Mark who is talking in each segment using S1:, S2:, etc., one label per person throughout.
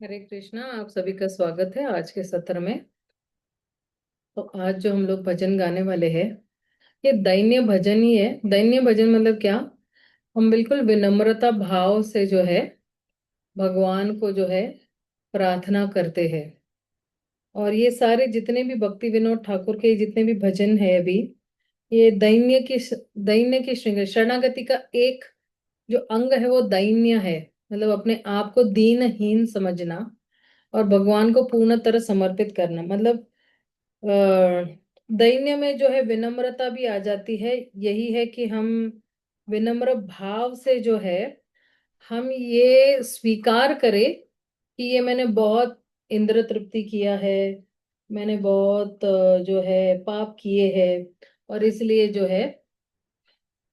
S1: हरे कृष्णा। आप सभी का स्वागत है आज के सत्र में। तो आज जो हम लोग भजन गाने वाले हैं, ये दैन्य भजन ही है। दैन्य भजन मतलब क्या? हम बिल्कुल विनम्रता भाव से जो है भगवान को जो है प्रार्थना करते हैं। और ये सारे जितने भी भक्ति विनोद ठाकुर के जितने भी भजन है अभी, ये दैन्य की श्रृंखला शरणागति का एक जो अंग है वो दैन्य है। मतलब अपने आप को दीनहीन समझना और भगवान को पूर्ण तरह समर्पित करना। मतलब दैन्य में जो है विनम्रता भी आ जाती है। यही है कि हम विनम्र भाव से जो है हम ये स्वीकार करें कि ये मैंने बहुत इंद्र तृप्ति किया है, मैंने बहुत जो है पाप किए हैं। और इसलिए जो है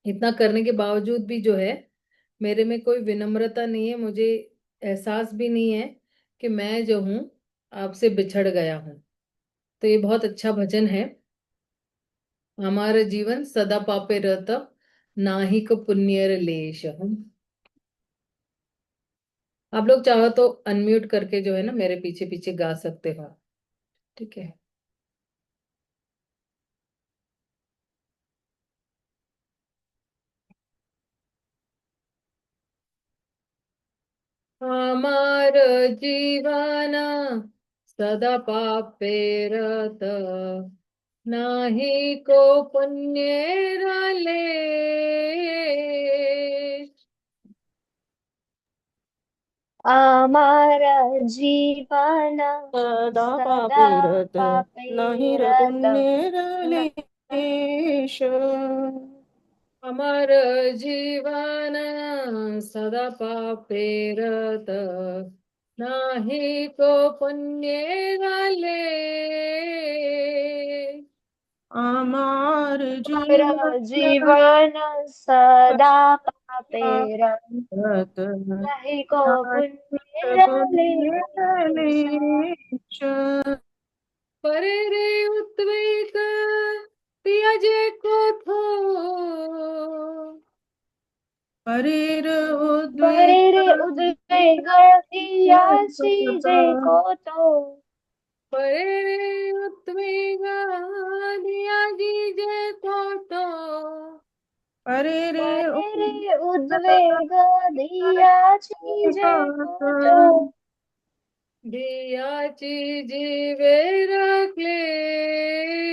S1: इतना करने के बावजूद भी जो है मेरे में कोई विनम्रता नहीं है, मुझे एहसास भी नहीं है कि मैं जो हूँ आपसे बिछड़ गया हूँ। तो ये बहुत अच्छा भजन है। हमारा जीवन सदा पापे रहता, नाही को पुण्यर लेश हम। आप लोग चाहो तो अनम्यूट करके जो है ना मेरे पीछे पीछे गा सकते हो। ठीक है। हमार जीवन सदा पापे रहता, नाही को पुण्य लेश।
S2: हमारा जीवन
S3: सदा
S2: सदा
S3: पापेरत नाही र
S2: पापेरत
S3: पुण्यरलेश।
S1: अमर जीवन सदा पापे रत, नाही को पुण्य वाले।
S3: आमार
S2: हमारा
S3: जीवन
S2: जीवन सदा पापेरत
S3: पापेरत
S2: नहीं को
S3: नाही र
S2: पुण्य लेश।
S3: पुण्यरलेश।
S1: परे रे उद्वेग पियाजे को थो,
S3: परेर
S2: परे
S3: उद्वेग
S2: रे उद्वेग दियासी जे को तो
S1: परे रे उद्वेग दिया दीजे को
S3: परेर
S2: परे रे
S3: उद्वेग
S2: उद्वेग दियासी जे को तो
S1: दियाची जीवेर क्लेश।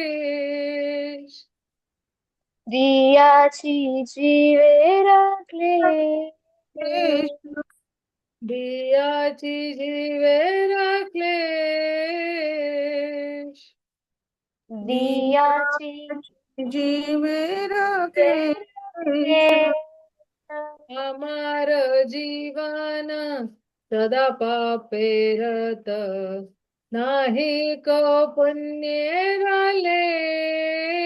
S2: दियाची जीवेरा क्लेश।
S1: दियाची जीवेर क्लेश।
S2: दियाची
S3: जीवेर
S2: जीवेरा
S3: क्लेश।
S2: क्लेश।
S1: हमार जीवन सदा पापे रत, नाही को पुण्य लेश।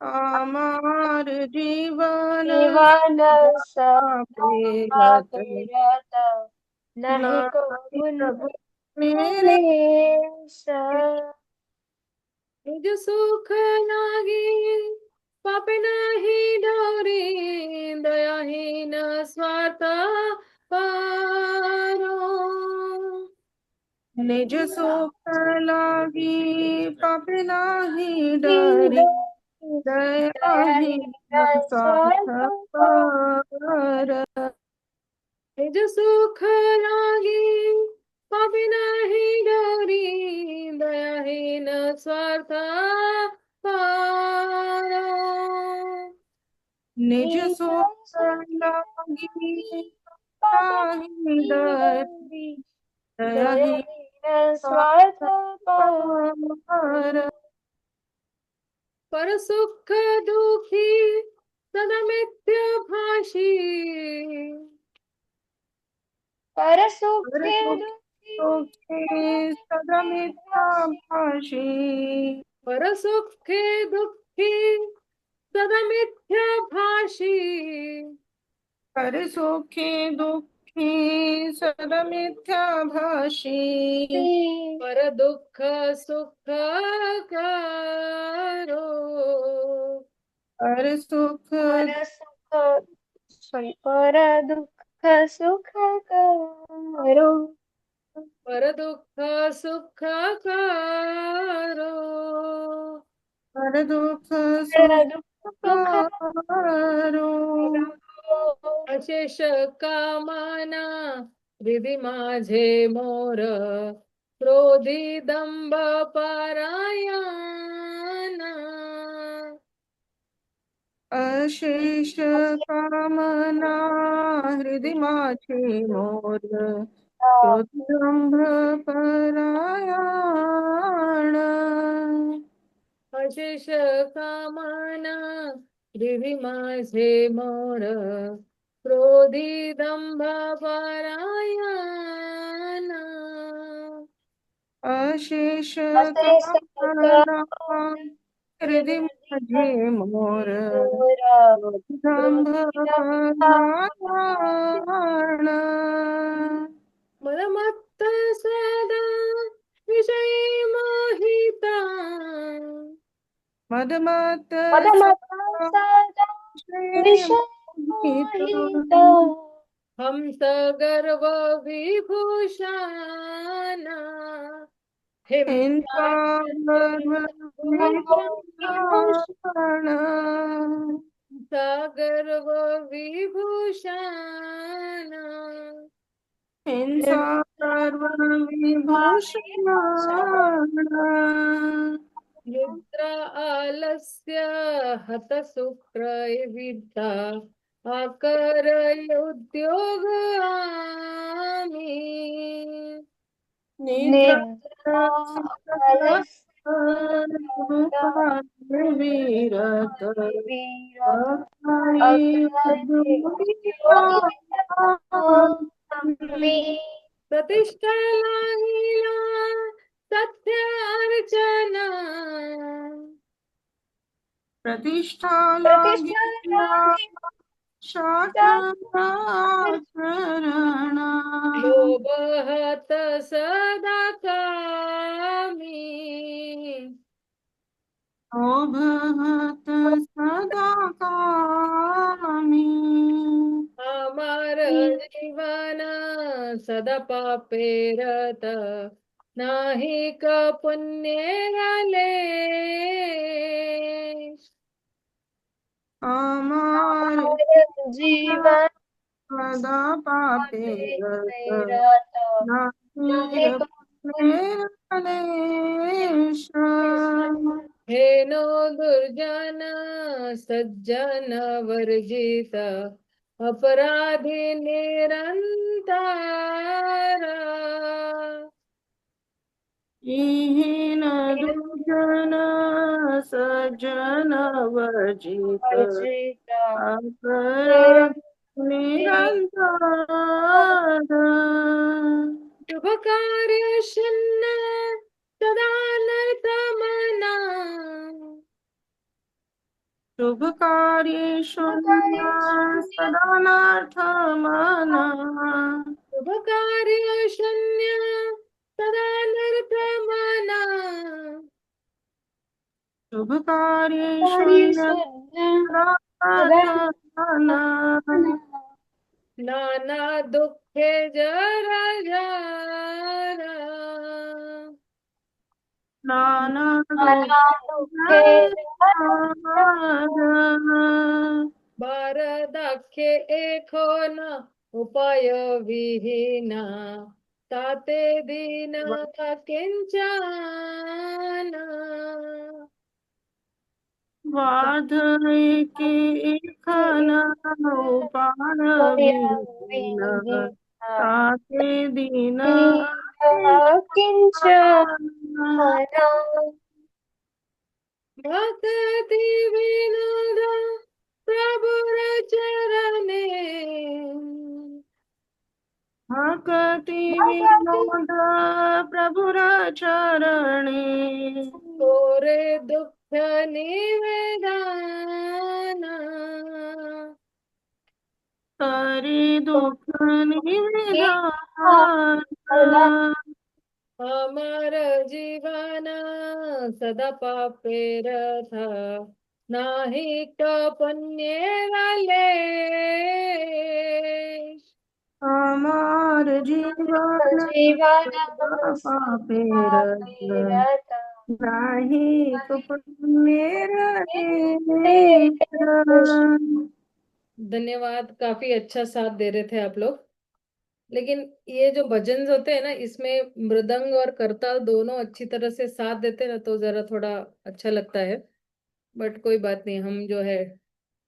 S3: आमार जीवन
S2: जीवन सदा
S3: पेरत
S2: पेरत नहीं को
S3: नाहि
S2: पुण्य
S3: प्रभु मेरे
S2: लेश।
S1: निज सुख लागी पापे नाही डोरी, दयाहीन स्वार्थ पारो।
S3: निज सुख लागी पाप नाही डरी दयाहीन
S2: दयाहीन
S3: स्वार्थ
S2: स्वार्थ
S3: पर।
S1: निज सुख लागी पापी नाही डोरी, दयाहीन स्वार्थ पारो।
S3: निज
S2: निज
S3: सुख
S2: सुख
S3: लागी नाही डरी दयाहीन
S2: दयाहीन स्वार्थ
S3: स्वार्थ पर।
S1: पर सुख दुखी सदा मिथ्य भाषी,
S2: पर सुख
S3: पर
S2: दुखी
S3: सुखे सदा मिथ्या भाषी।
S1: पर सुख दुखी सदा मिथ्य भाषी।
S3: पर सुखे दुखी सदा मिथ्या भाषी।
S1: पर दुख सुख करो,
S3: पर सुख
S2: पर सुख सॉरी पर दुख सुख करो।
S1: पर दुख सुख करो।
S3: पर दुख
S2: पर
S3: सुख
S2: दुख
S3: करो।
S2: करो।
S1: अशेष कामना हृदय माझे मोर, क्रोधी दंभ परायण।
S3: अशेष कामना हृदय माझे मोर, क्रोधंभ परायण.
S1: अशेष कामना हृदय माझे मोर, क्रोधी दंभ परायण.
S3: अशेष
S2: अशेष
S3: कामना हृदय माझे मोर, क्रोधंभ परायण.
S1: मदमत्त सदा विषयी मोहिता,
S3: मदमत
S2: मदमत्त सदा विषय मोहिता,
S1: हंस गर्व विभूषण,
S3: हिंसा विभूषण.
S1: गर्व विभूषण.
S3: हिंसा सर्व विभूषण.
S1: निद्रा आलस्य हत शुक्र विद्या, आकर उद्योग आम्ही.
S3: निद्रा
S2: निद्रा
S3: वीरत
S2: वीरता
S3: अकाई
S2: अकाले
S3: दुहिता.
S2: योगिता मी.
S1: प्रतिष्ठा लागिला सत्य अर्चना,
S3: प्रतिष्ठा
S2: प्रतिष्ठा
S3: लागिला
S2: लागे
S3: शास्त्राचरण.
S1: लोभहत सदा कामी.
S3: शोभत सदा कामी.
S1: अमर जीवन सदा पापे रत, नाही का पुण्य घाले.
S3: अमर
S2: जीवन
S3: सदा पापे रत,
S2: रत
S3: नाही
S2: नाही
S3: पुण्य क्लेश.
S1: हेनो दुर्जन सज्जन वर्जित, अपराधी निरंतर.
S3: हीन दुर्जन सज्जन वर्जित,
S2: अर्जिता
S3: अपराध निरंतर.
S1: शुभ कार्य शन्न सदा नर्त मना,
S3: शुभ कार्येषु सदा नार्थ मना.
S1: शुभ कार्य शून्य सदा नर्त मना.
S3: शुभ कार्येषु
S2: परिशुद्ध
S3: सदा नार्थ मना.
S1: नाना दुःखे जरा जरा,
S3: नाना
S2: अनादुःखे
S1: बारदाख्ये एखो न उपाय विहीना, ताते दीन किंचन.
S3: वार्धके एखन उपायविहीन, ताते दीन
S2: किंचन.
S1: भक्ति विनोद प्रभुर चरणे,
S3: भक्ति विनोद प्रभुर चरणे.
S1: तोरे दुःख निवेदना,
S3: हरि दुःख निवेदन.
S1: अमर जीवन सदा पापे रथ, नाही का पुण्य वाले.
S3: আমার জীবন
S2: जीवन
S3: পাপের
S2: पापेरत
S3: নাহি কো পুণ্যের
S1: धन्यवाद, काफी अच्छा साथ दे रहे थे आप लोग। लेकिन ये जो भजन होते हैं ना, इसमें मृदंग और करताल दोनों अच्छी तरह से साथ देते हैं ना, तो जरा थोड़ा अच्छा लगता है। बट कोई बात नहीं, हम जो है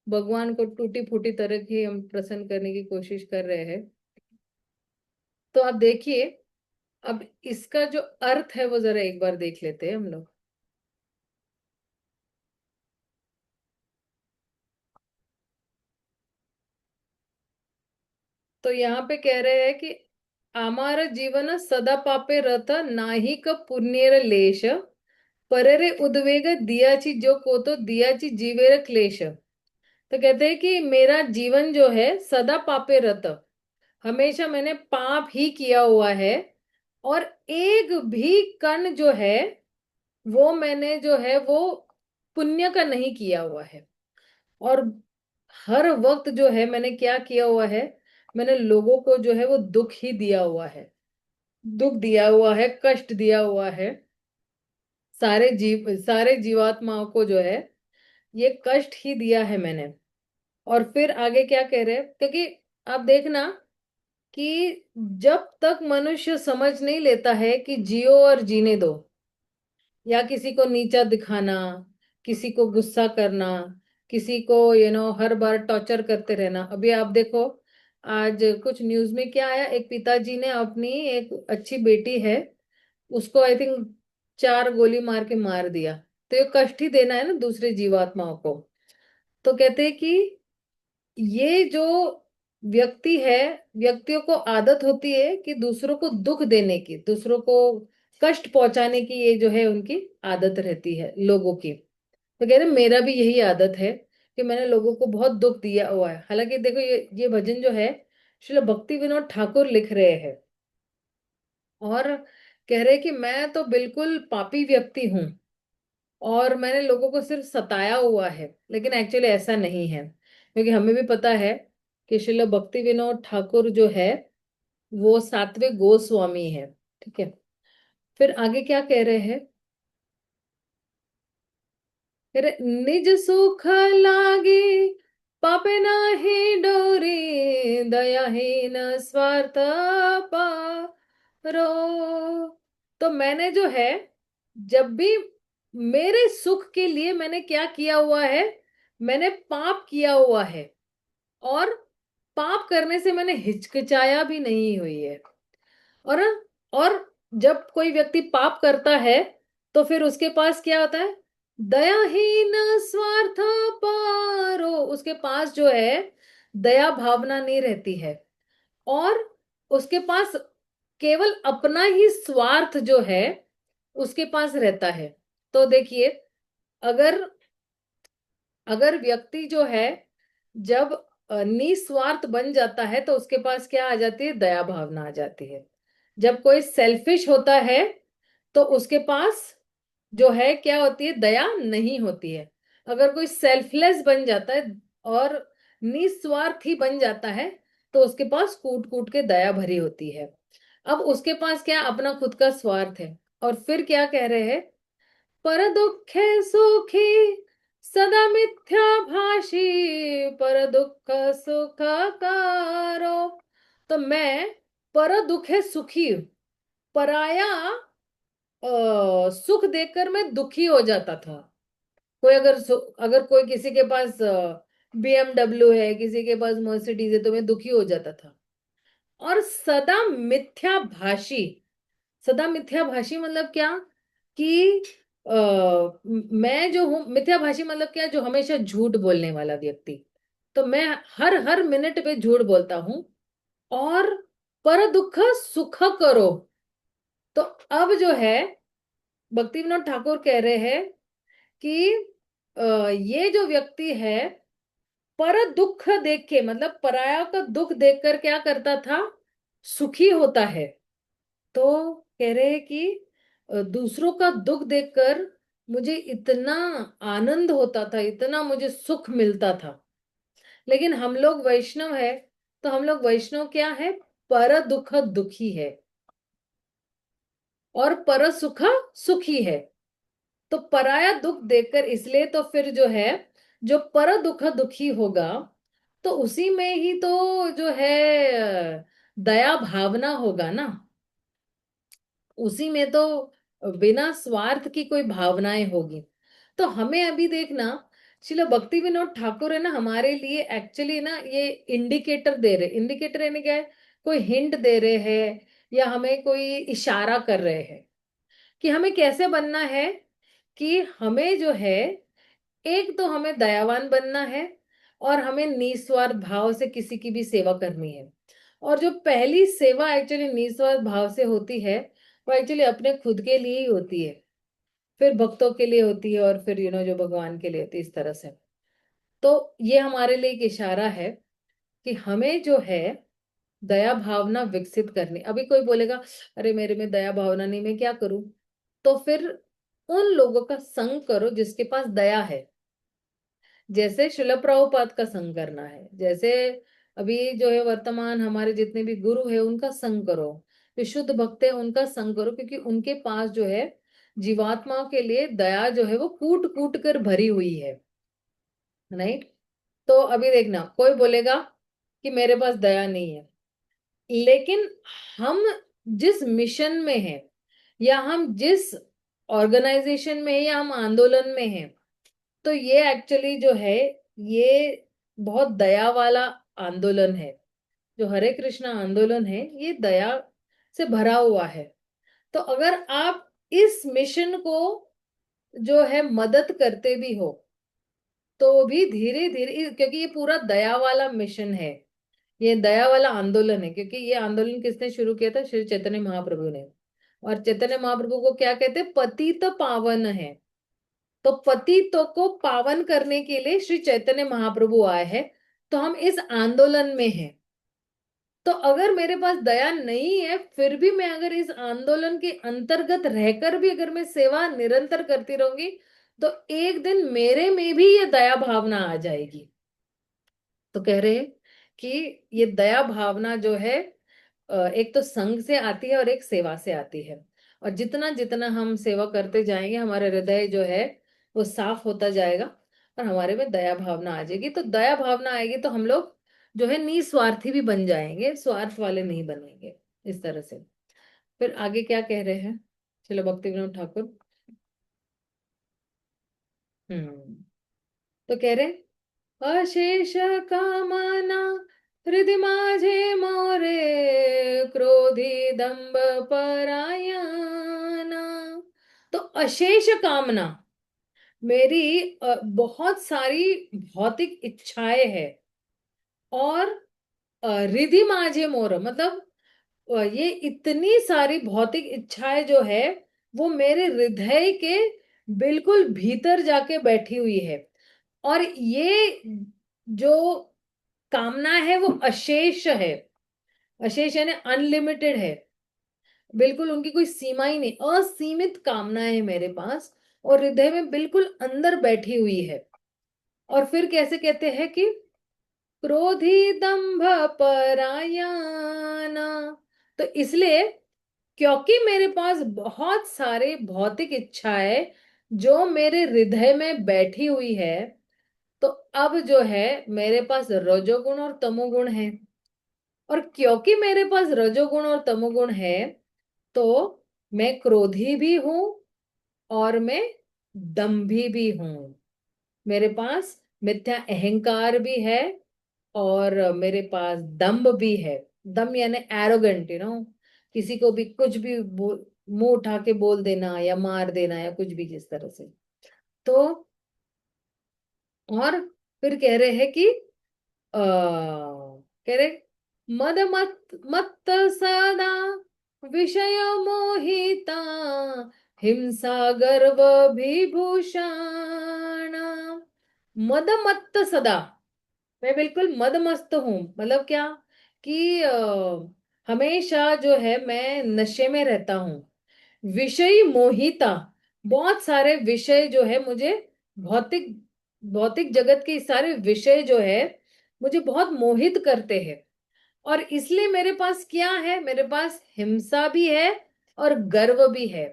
S1: भगवान को टूटी फूटी तरह की हम प्रसन्न करने की कोशिश कर रहे हैं। तो आप देखिए, अब इसका जो अर्थ है वो जरा एक बार देख लेते हैं हम लोग। तो यहाँ पे कह रहे हैं कि आमार जीवन सदा पापे रथ नाही क पुण्येर लेश परेरे उद्वेग दियाची जो को तो दियाची जीवेर क्लेश। तो कहते हैं कि मेरा जीवन जो है सदा पापे रत, हमेशा मैंने पाप ही किया हुआ है, और एक भी कण जो है वो मैंने जो है वो पुण्य का नहीं किया हुआ है। और हर वक्त जो है मैंने क्या किया हुआ है, मैंने लोगों को जो है वो दुख ही दिया हुआ है, दुख दिया हुआ है, कष्ट दिया हुआ है। सारे जीवात्माओं को जो है ये कष्ट ही दिया है मैंने। और फिर आगे क्या कह रहे हैं, क्योंकि आप देखना कि जब तक मनुष्य समझ नहीं लेता है कि जियो और जीने दो, या किसी को नीचा दिखाना, किसी को गुस्सा करना, किसी को हर बार टॉर्चर करते रहना। अभी आप देखो, आज कुछ न्यूज में क्या आया, एक पिताजी ने अपनी एक अच्छी बेटी है, उसको आई थिंक 4 गोली मार के मार दिया। तो ये कष्ट ही देना है ना दूसरे जीवात्माओं को। तो कहते हैं कि ये जो व्यक्ति है, व्यक्तियों को आदत होती है कि दूसरों को दुख देने की, दूसरों को कष्ट पहुंचाने की, ये जो है उनकी आदत रहती है लोगों की। तो कह रहे मेरा भी यही आदत है कि मैंने लोगों को बहुत दुख दिया हुआ है। हालांकि देखो, ये भजन जो है श्रील भक्ति विनोद ठाकुर लिख रहे हैं, और कह रहे कि मैं तो बिल्कुल पापी व्यक्ति हूँ और मैंने लोगों को सिर्फ सताया हुआ है। लेकिन एक्चुअली ऐसा नहीं है, क्योंकि हमें भी पता है कि श्रील भक्ति विनोद ठाकुर जो है वो 7वें गोस्वामी है। ठीक है, फिर आगे क्या कह रहे हैं, कह रहे निज सुख लागे पापे नाही डोरी दयाहीन स्वार्थ पारो। तो मैंने जो है, जब भी मेरे सुख के लिए मैंने क्या किया हुआ है, मैंने पाप किया हुआ है, और पाप करने से मैंने हिचकिचाया भी नहीं हुई है। और और जब कोई व्यक्ति पाप करता है तो फिर उसके पास क्या होता है, दयाहीन स्वार्थ पारो, उसके पास जो है दया भावना नहीं रहती है, और उसके पास केवल अपना ही स्वार्थ जो है उसके पास रहता है। तो देखिए, अगर अगर व्यक्ति जो है जब निस्वार्थ बन जाता है तो उसके पास क्या आ जाती है, दया भावना आ जाती है। जब कोई सेल्फिश होता है तो उसके पास जो है क्या होती है, दया नहीं होती है। अगर कोई सेल्फलेस बन जाता है और निस्वार्थी बन जाता है तो उसके पास कूट कूट के दया भरी होती है। अब उसके पास क्या, अपना खुद का स्वार्थ है। और फिर क्या कह रहे हैं, पर दुखे सुखी सदा मिथ्या भाषी पर दुख सुख कारो। तो मैं पर दुखे सुखी, पराया सुख देखकर मैं दुखी हो जाता था। कोई अगर कोई किसी के पास BMW है, किसी के पास मर्सिडीज है, तो मैं दुखी हो जाता था। और सदा मिथ्या भाषी, सदा मिथ्या भाषी मतलब क्या, कि मैं जो हूं मिथ्या भाषी मतलब क्या, जो हमेशा झूठ बोलने वाला व्यक्ति। तो मैं हर हर मिनट पे झूठ बोलता हूं। और पर दुख सुख करो। तो अब जो है भक्ति विनोद ठाकुर कह रहे हैं कि ये जो व्यक्ति है पर दुख देख के, मतलब पराया का दुख देखकर क्या करता था, सुखी होता है। तो कह रहे हैं कि दूसरों का दुख देखकर मुझे इतना आनंद होता था, इतना मुझे सुख मिलता था। लेकिन हम लोग वैष्णव है, तो हम लोग वैष्णव क्या है, पर दुख दुखी है और पर सुख सुखी है। तो पराया दुख देखकर, इसलिए तो फिर जो है, जो पर दुख दुखी होगा तो उसी में ही तो जो है दया भावना होगा ना, उसी में तो बिना स्वार्थ की कोई भावनाएं होगी। तो हमें अभी देखना, श्रील भक्ति विनोद ठाकुर है ना हमारे लिए एक्चुअली ना ये इंडिकेटर दे रहे, इंडिकेटर यानी क्या है, कोई हिंट दे रहे हैं या हमें कोई इशारा कर रहे हैं कि हमें कैसे बनना है। कि हमें जो है, एक तो हमें दयावान बनना है और हमें निस्वार्थ भाव से किसी की भी सेवा करनी है। और जो पहली सेवा एक्चुअली निस्वार्थ भाव से होती है वो एक्चुअली अपने खुद के लिए ही होती है, फिर भक्तों के लिए होती है और फिर जो भगवान के लिए होती है, इस तरह से। तो ये हमारे लिए एक इशारा है कि हमें जो है दया भावना विकसित करनी। अभी कोई बोलेगा अरे मेरे में दया भावना नहीं, मैं क्या करूं? तो फिर उन लोगों का संग करो जिसके पास दया है। जैसे शिल प्रभुपाद का संग करना है, जैसे अभी जो है वर्तमान हमारे जितने भी गुरु है उनका संग करो, जो शुद्ध भक्त है उनका संग करो, क्योंकि उनके पास जो है जीवात्माओं के लिए दया जो है वो कूट कूट कर भरी हुई है। राइट। तो अभी देखना, कोई बोलेगा कि मेरे पास दया नहीं है, लेकिन हम जिस मिशन में हैं या हम जिस ऑर्गेनाइजेशन में है या हम आंदोलन में हैं, तो ये एक्चुअली जो है ये बहुत दया वाला आंदोलन है। जो हरे कृष्णा आंदोलन है ये दया से भरा हुआ है। तो अगर आप इस मिशन को जो है मदद करते भी हो तो भी धीरे धीरे, क्योंकि ये पूरा दया वाला मिशन है, ये दया वाला आंदोलन है, क्योंकि ये आंदोलन किसने शुरू किया था? श्री चैतन्य महाप्रभु ने। और चैतन्य महाप्रभु को क्या कहते हैं? पतित पावन है। तो पतितों को पावन करने के लिए श्री चैतन्य महाप्रभु आए हैं। तो हम इस आंदोलन में हैं। तो अगर मेरे पास दया नहीं है फिर भी मैं अगर इस आंदोलन के अंतर्गत रहकर भी अगर मैं सेवा निरंतर करती रहूंगी तो एक दिन मेरे में भी ये दया भावना आ जाएगी। तो कह रहे हैं कि ये दया भावना जो है एक तो संग से आती है और एक सेवा से आती है। और जितना जितना हम सेवा करते जाएंगे हमारा हृदय जो है वो साफ होता जाएगा और हमारे में दया भावना आ जाएगी। तो दया भावना आएगी तो हम लोग जो है निस्वार्थी भी बन जाएंगे, स्वार्थ वाले नहीं बनेंगे, इस तरह से। फिर आगे क्या कह रहे हैं? चलो भक्ति विनोद ठाकुर। तो कह रहे अशेष कामना हृदय माझे मोरे, क्रोधी दंभ परायणा। तो अशेष कामना, मेरी बहुत सारी भौतिक इच्छाएं हैं। और रिधि माझे मोर मतलब ये इतनी सारी भौतिक इच्छाएं जो है वो मेरे हृदय के बिल्कुल भीतर जाके बैठी हुई है। और ये जो कामना है वो अशेष है, अशेष यानी अनलिमिटेड है, बिल्कुल उनकी कोई सीमा ही नहीं, असीमित कामनाएं है मेरे पास और हृदय में बिल्कुल अंदर बैठी हुई है। और फिर कैसे कहते हैं कि क्रोधी दंभ परायणा। तो इसलिए क्योंकि मेरे पास बहुत सारे भौतिक इच्छाएं जो मेरे हृदय में बैठी हुई है, तो अब जो है मेरे पास रजोगुण और तमोगुण है। और क्योंकि मेरे पास रजोगुण और तमोगुण है तो मैं क्रोधी भी हूं और मैं दंभी भी हूं। मेरे पास मिथ्या अहंकार भी है और मेरे पास दम्भ भी है। दम यानी एरोगेंट, किसी को भी कुछ भी मुंह उठा के बोल देना या मार देना या कुछ भी जिस तरह से। तो और फिर कह रहे हैं कि कह रहे मद मत मत सदा विषय मोहिता, हिंसा गर्व विभूषण। मद मत सदा, मैं बिल्कुल मद मस्त हूं। मतलब क्या कि हमेशा जो है मैं नशे में रहता हूँ। विषय मोहिता, बहुत सारे विषय जो है मुझे, भौतिक भौतिक जगत के सारे विषय जो है मुझे बहुत मोहित करते हैं। और इसलिए मेरे पास क्या है, मेरे पास हिंसा भी है और गर्व भी है।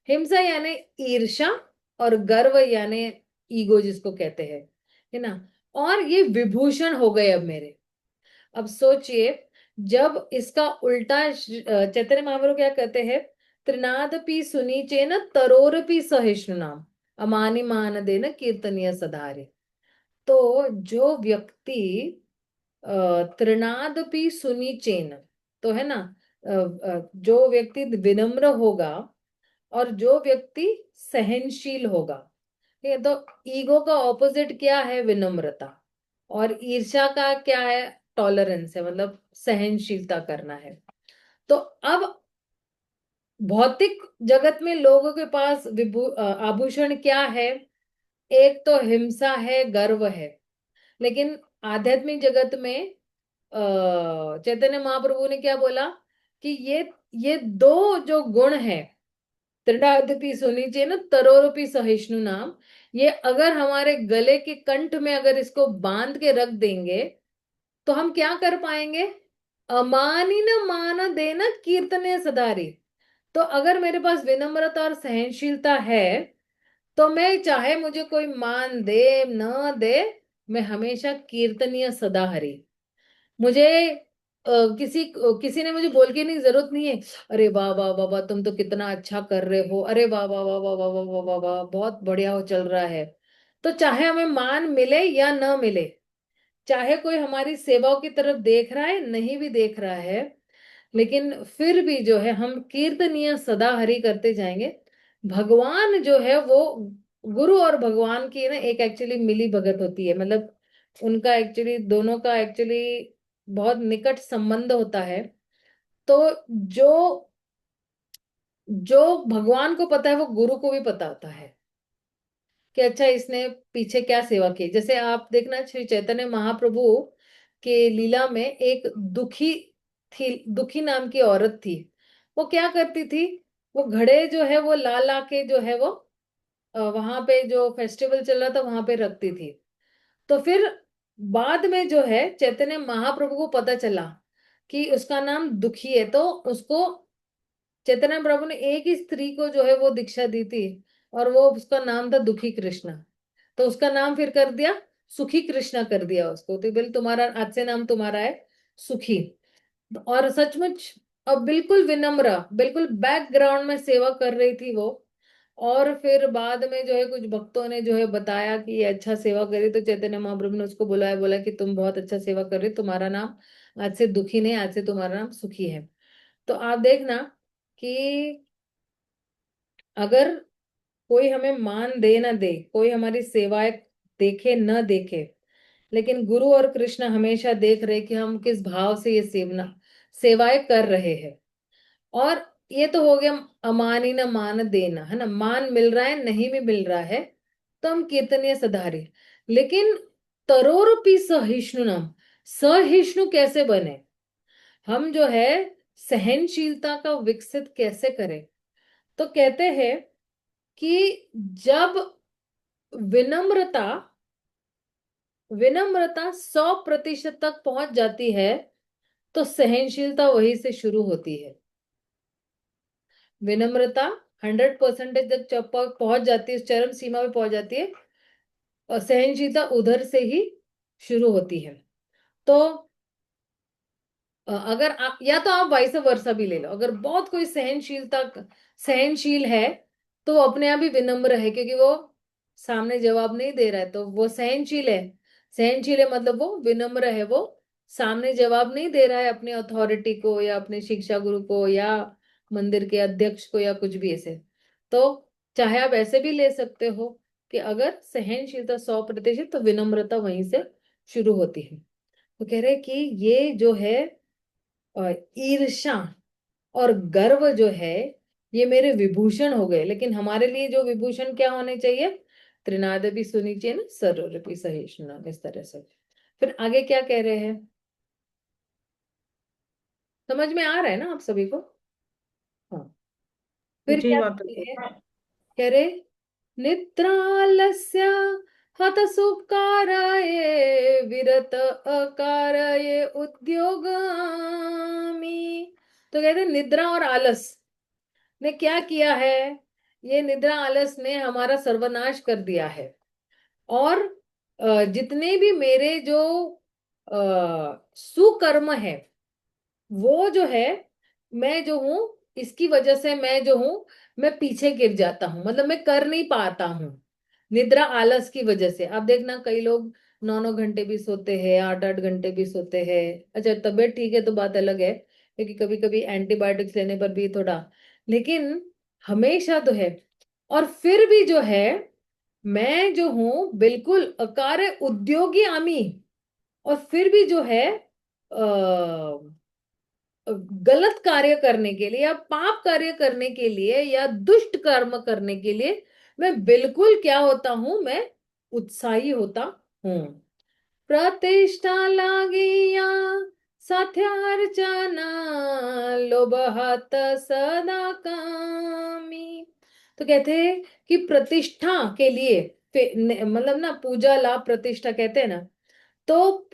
S1: हिंसा यानी ईर्ष्या, और गर्व यानी ईगो जिसको कहते हैं, है ना। और ये विभूषण हो गए अब मेरे। अब सोचिए, जब इसका उल्टा चैतन्य महाप्रभु क्या कहते हैं, त्रिनादपि सुनीचेन तरोरपि सहिष्णु नाम अमानि मान देन कीर्तनीय सधारे। तो जो व्यक्ति त्रिनादपि सुनीचेन, तो है ना, जो व्यक्ति विनम्र होगा और जो व्यक्ति सहनशील होगा, ठीक है। तो ईगो का ऑपोजिट क्या है, विनम्रता। और ईर्ष्या का क्या है, टॉलरेंस है, मतलब सहनशीलता करना है। तो अब भौतिक जगत में लोगों के पास आभूषण क्या है, एक तो हिंसा है, गर्व है। लेकिन आध्यात्मिक जगत में चैतन्य महाप्रभु ने क्या बोला कि ये दो जो गुण है, त्रिडादपि सुनीचे न तरोरपि सहिष्णु नाम, ये अगर हमारे गले के कंठ में अगर इसको बांध के रख देंगे तो हम क्या कर पाएंगे, अमानी न मान देना कीर्तने सदारी। तो अगर मेरे पास विनम्रता और सहनशीलता है, तो मैं चाहे मुझे कोई मान दे न दे, मैं हमेशा कीर्तनीय सदा हरि। मुझे किसी ने मुझे बोल के नहीं, जरूरत नहीं है, अरे वाह वाह वाह वाह तुम तो कितना अच्छा कर रहे हो, अरे वाह वाह वाह वाह वाह वाह वाह वाह वाह, बहुत बढ़िया हो चल रहा है। तो चाहे हमें मान मिले या न मिले, चाहे कोई हमारी सेवाओं की तरफ देख रहा है नहीं भी देख रहा है, लेकिन फिर भी जो है हम कीर्तनीय सदा हरि करते जाएंगे। भगवान जो है वो, गुरु और भगवान की ना एक एक्चुअली मिली भगत होती है, मतलब उनका एक्चुअली दोनों का एक्चुअली बहुत निकट संबंध होता है। तो जो जो भगवान को पता है वो गुरु को भी पता होता है कि अच्छा इसने पीछे क्या सेवा की। जैसे आप देखना, श्री चैतन्य महाप्रभु के लीला में एक दुखी थी, दुखी नाम की औरत थी। वो क्या करती थी, वो घड़े जो है वो ला ला के जो है वो वहां पे जो फेस्टिवल चल रहा था वहां पे रखती थी। तो फिर बाद में जो है चैतन्य महाप्रभु को पता चला कि उसका नाम दुखी है, तो उसको चैतन्य प्रभु ने एक ही स्त्री को जो है वो दीक्षा दी थी, और वो उसका नाम था दुखी कृष्णा। तो उसका नाम फिर कर दिया सुखी कृष्णा कर दिया उसको, तो बिल तुम्हारा आज से नाम तुम्हारा है सुखी। और सचमुच अब बिल्कुल विनम्र, बिल्कुल बैकग्राउंड में सेवा कर रही थी वो। और फिर बाद में जो है कुछ भक्तों ने जो है बताया कि ये अच्छा सेवा करी, तो चैतन्य महाप्रभु ने उसको बुलाया, बोला कि तुम बहुत अच्छा सेवा कर रही, तुम्हारा नाम आज से दुखी नहीं, आज से तुम्हारा नाम सुखी है। तो आप देखना कि अगर कोई हमें मान दे ना दे, कोई हमारी सेवाएं देखे न देखे, लेकिन गुरु और कृष्ण हमेशा देख रहे कि हम किस भाव से ये सेवाएं कर रहे हैं। और ये तो हो गया अमानी न मान देना, है ना, मान मिल रहा है नहीं भी मिल रहा है तो हम कीर्तनीय सधारे। लेकिन तरोरपि सहिष्णुनम, सहिष्णु कैसे बने, हम जो है सहनशीलता का विकसित कैसे करें। तो कहते हैं कि जब विनम्रता विनम्रता 100% तक पहुंच जाती है, तो सहनशीलता वहीं से शुरू होती है। विनम्रता 100% तक जब पहुंच जाती है, उस चरम सीमा पे पहुंच जाती है, और सहनशीलता उधर से ही शुरू होती है। तो अगर आप, या तो आप वाइस वर्सा भी ले लो, अगर बहुत कोई सहनशील है, तो वो अपने आप ही विनम्र है, क्योंकि वो सामने जवाब नहीं दे रहा है तो वो सहनशील है। सहनशील है मतलब वो विनम्र है, वो सामने जवाब नहीं दे रहा है अपने अथॉरिटी को या अपने शिक्षा गुरु को या मंदिर के अध्यक्ष को या कुछ भी ऐसे। तो चाहे आप ऐसे भी ले सकते हो कि अगर सहनशीलता 100% तो विनम्रता वहीं से शुरू होती है। तो कह रहे कि ये जो है ईर्ष्या और गर्व जो है, ये मेरे विभूषण हो गए। लेकिन हमारे लिए जो विभूषण क्या होने चाहिए, त्रिनादपि सुनिचेन सरोरपि सहिष्णुना, इस तरह से। फिर आगे क्या कह रहे हैं, समझ में आ रहा है ना आप सभी को। हाँ, फिर
S3: जी
S1: क्या
S3: माता
S1: कहते
S3: जी।
S1: हैं, कह रहे निद्रालस्य हत सुकाराये विरत अकारये उद्योगामी। तो कहते हैं निद्रा और आलस ने क्या किया है, ये निद्रा आलस ने हमारा सर्वनाश कर दिया है। और जितने भी मेरे जो सुकर्म है वो जो है, मैं जो हूं, इसकी वजह से मैं जो हूं, मैं पीछे गिर जाता हूं, मतलब मैं कर नहीं पाता हूं निद्रा आलस की वजह से। अब देखना कई लोग 9-9 घंटे भी सोते हैं, 8-8 घंटे भी सोते हैं। अच्छा तबीयत ठीक है तो बात अलग है, क्योंकि कभी कभी एंटीबायोटिक्स लेने पर भी थोड़ा, लेकिन हमेशा तो है। और फिर भी जो है, मैं जो हूं बिल्कुल अकार्य उद्योगी आमी, और फिर भी जो है गलत कार्य करने के लिए या पाप कार्य करने के लिए या दुष्ट कर्म करने के लिए मैं बिल्कुल क्या होता हूं, मैं उत्साही होता हूं। प्रतिष्ठा लागिया साथ्यार्चना लोभहात सदा कामी। तो कहते हैं कि प्रतिष्ठा के लिए, मतलब ना पूजा लाभ प्रतिष्ठा कहते हैं ना, तो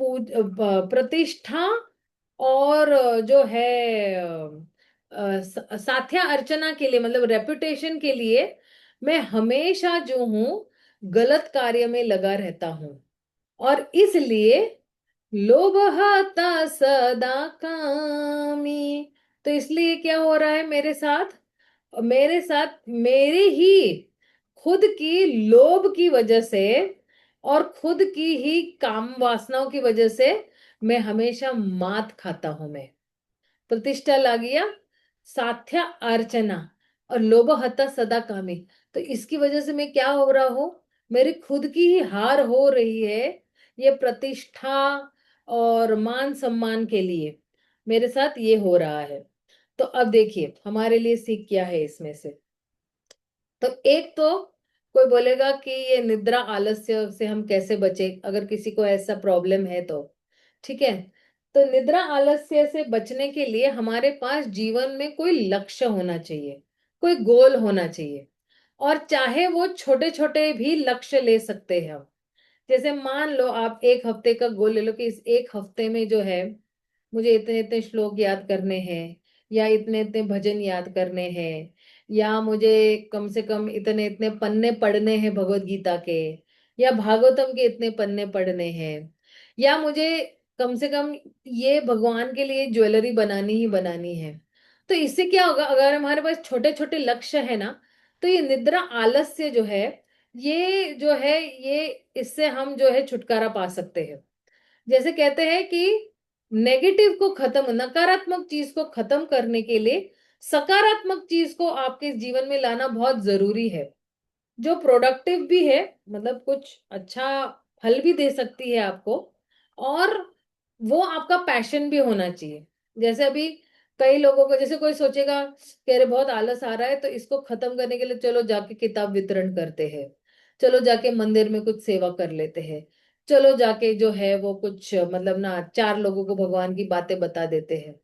S1: प्रतिष्ठा और जो है साध्या अर्चना के लिए, मतलब रेपुटेशन के लिए मैं हमेशा जो हूं गलत कार्य में लगा रहता हूं। और इसलिए लोभहता सदा कामी। तो इसलिए क्या हो रहा है मेरे साथ, मेरे साथ मेरे ही खुद की लोभ की वजह से और खुद की ही काम वासनाओं की वजह से मैं हमेशा मात खाता हूं। मैं प्रतिष्ठा लागिया साध्या अर्चना और लोभ हता सदा कामी। तो इसकी वजह से मैं क्या हो रहा हूं, मेरी खुद की ही हार हो रही है। ये प्रतिष्ठा और मान सम्मान के लिए मेरे साथ ये हो रहा है। तो अब देखिए हमारे लिए सीख क्या है इसमें से। तो एक तो कोई बोलेगा कि ये निद्रा आलस्य से हम कैसे बचे, अगर किसी को ऐसा प्रॉब्लम है तो ठीक है। तो निद्रा आलस्य से बचने के लिए हमारे पास जीवन में कोई लक्ष्य होना चाहिए, कोई गोल होना चाहिए। और चाहे वो छोटे छोटे भी लक्ष्य ले सकते हैं हम। जैसे मान लो आप एक हफ्ते का गोल ले लो कि इस एक हफ्ते में जो है मुझे इतने इतने श्लोक याद करने हैं, या इतने इतने भजन याद करने हैं, या मुझे कम से कम इतने इतने पन्ने पढ़ने हैं भगवत गीता के, या भागवतम के इतने पन्ने पढ़ने हैं, या मुझे कम से कम ये भगवान के लिए ज्वेलरी बनानी ही बनानी है। तो इससे क्या होगा, अगर हमारे पास छोटे छोटे लक्ष्य है ना, तो ये निद्रा आलस्य जो है, ये जो है ये इससे हम जो है छुटकारा पा सकते हैं। जैसे कहते हैं कि नेगेटिव को खत्म, नकारात्मक चीज को खत्म करने के लिए सकारात्मक चीज को आपके जीवन में लाना बहुत जरूरी है, जो प्रोडक्टिव भी है, मतलब कुछ अच्छा फल भी दे सकती है आपको, और वो आपका पैशन भी होना चाहिए। जैसे अभी कई लोगों को, जैसे कोई सोचेगा कि अरे बहुत आलस आ रहा है तो इसको खत्म करने के लिए चलो जाके किताब वितरण करते हैं, चलो जाके मंदिर में कुछ सेवा कर लेते हैं, चलो जाके जो है वो कुछ मतलब ना चार लोगों को भगवान की बातें बता देते हैं।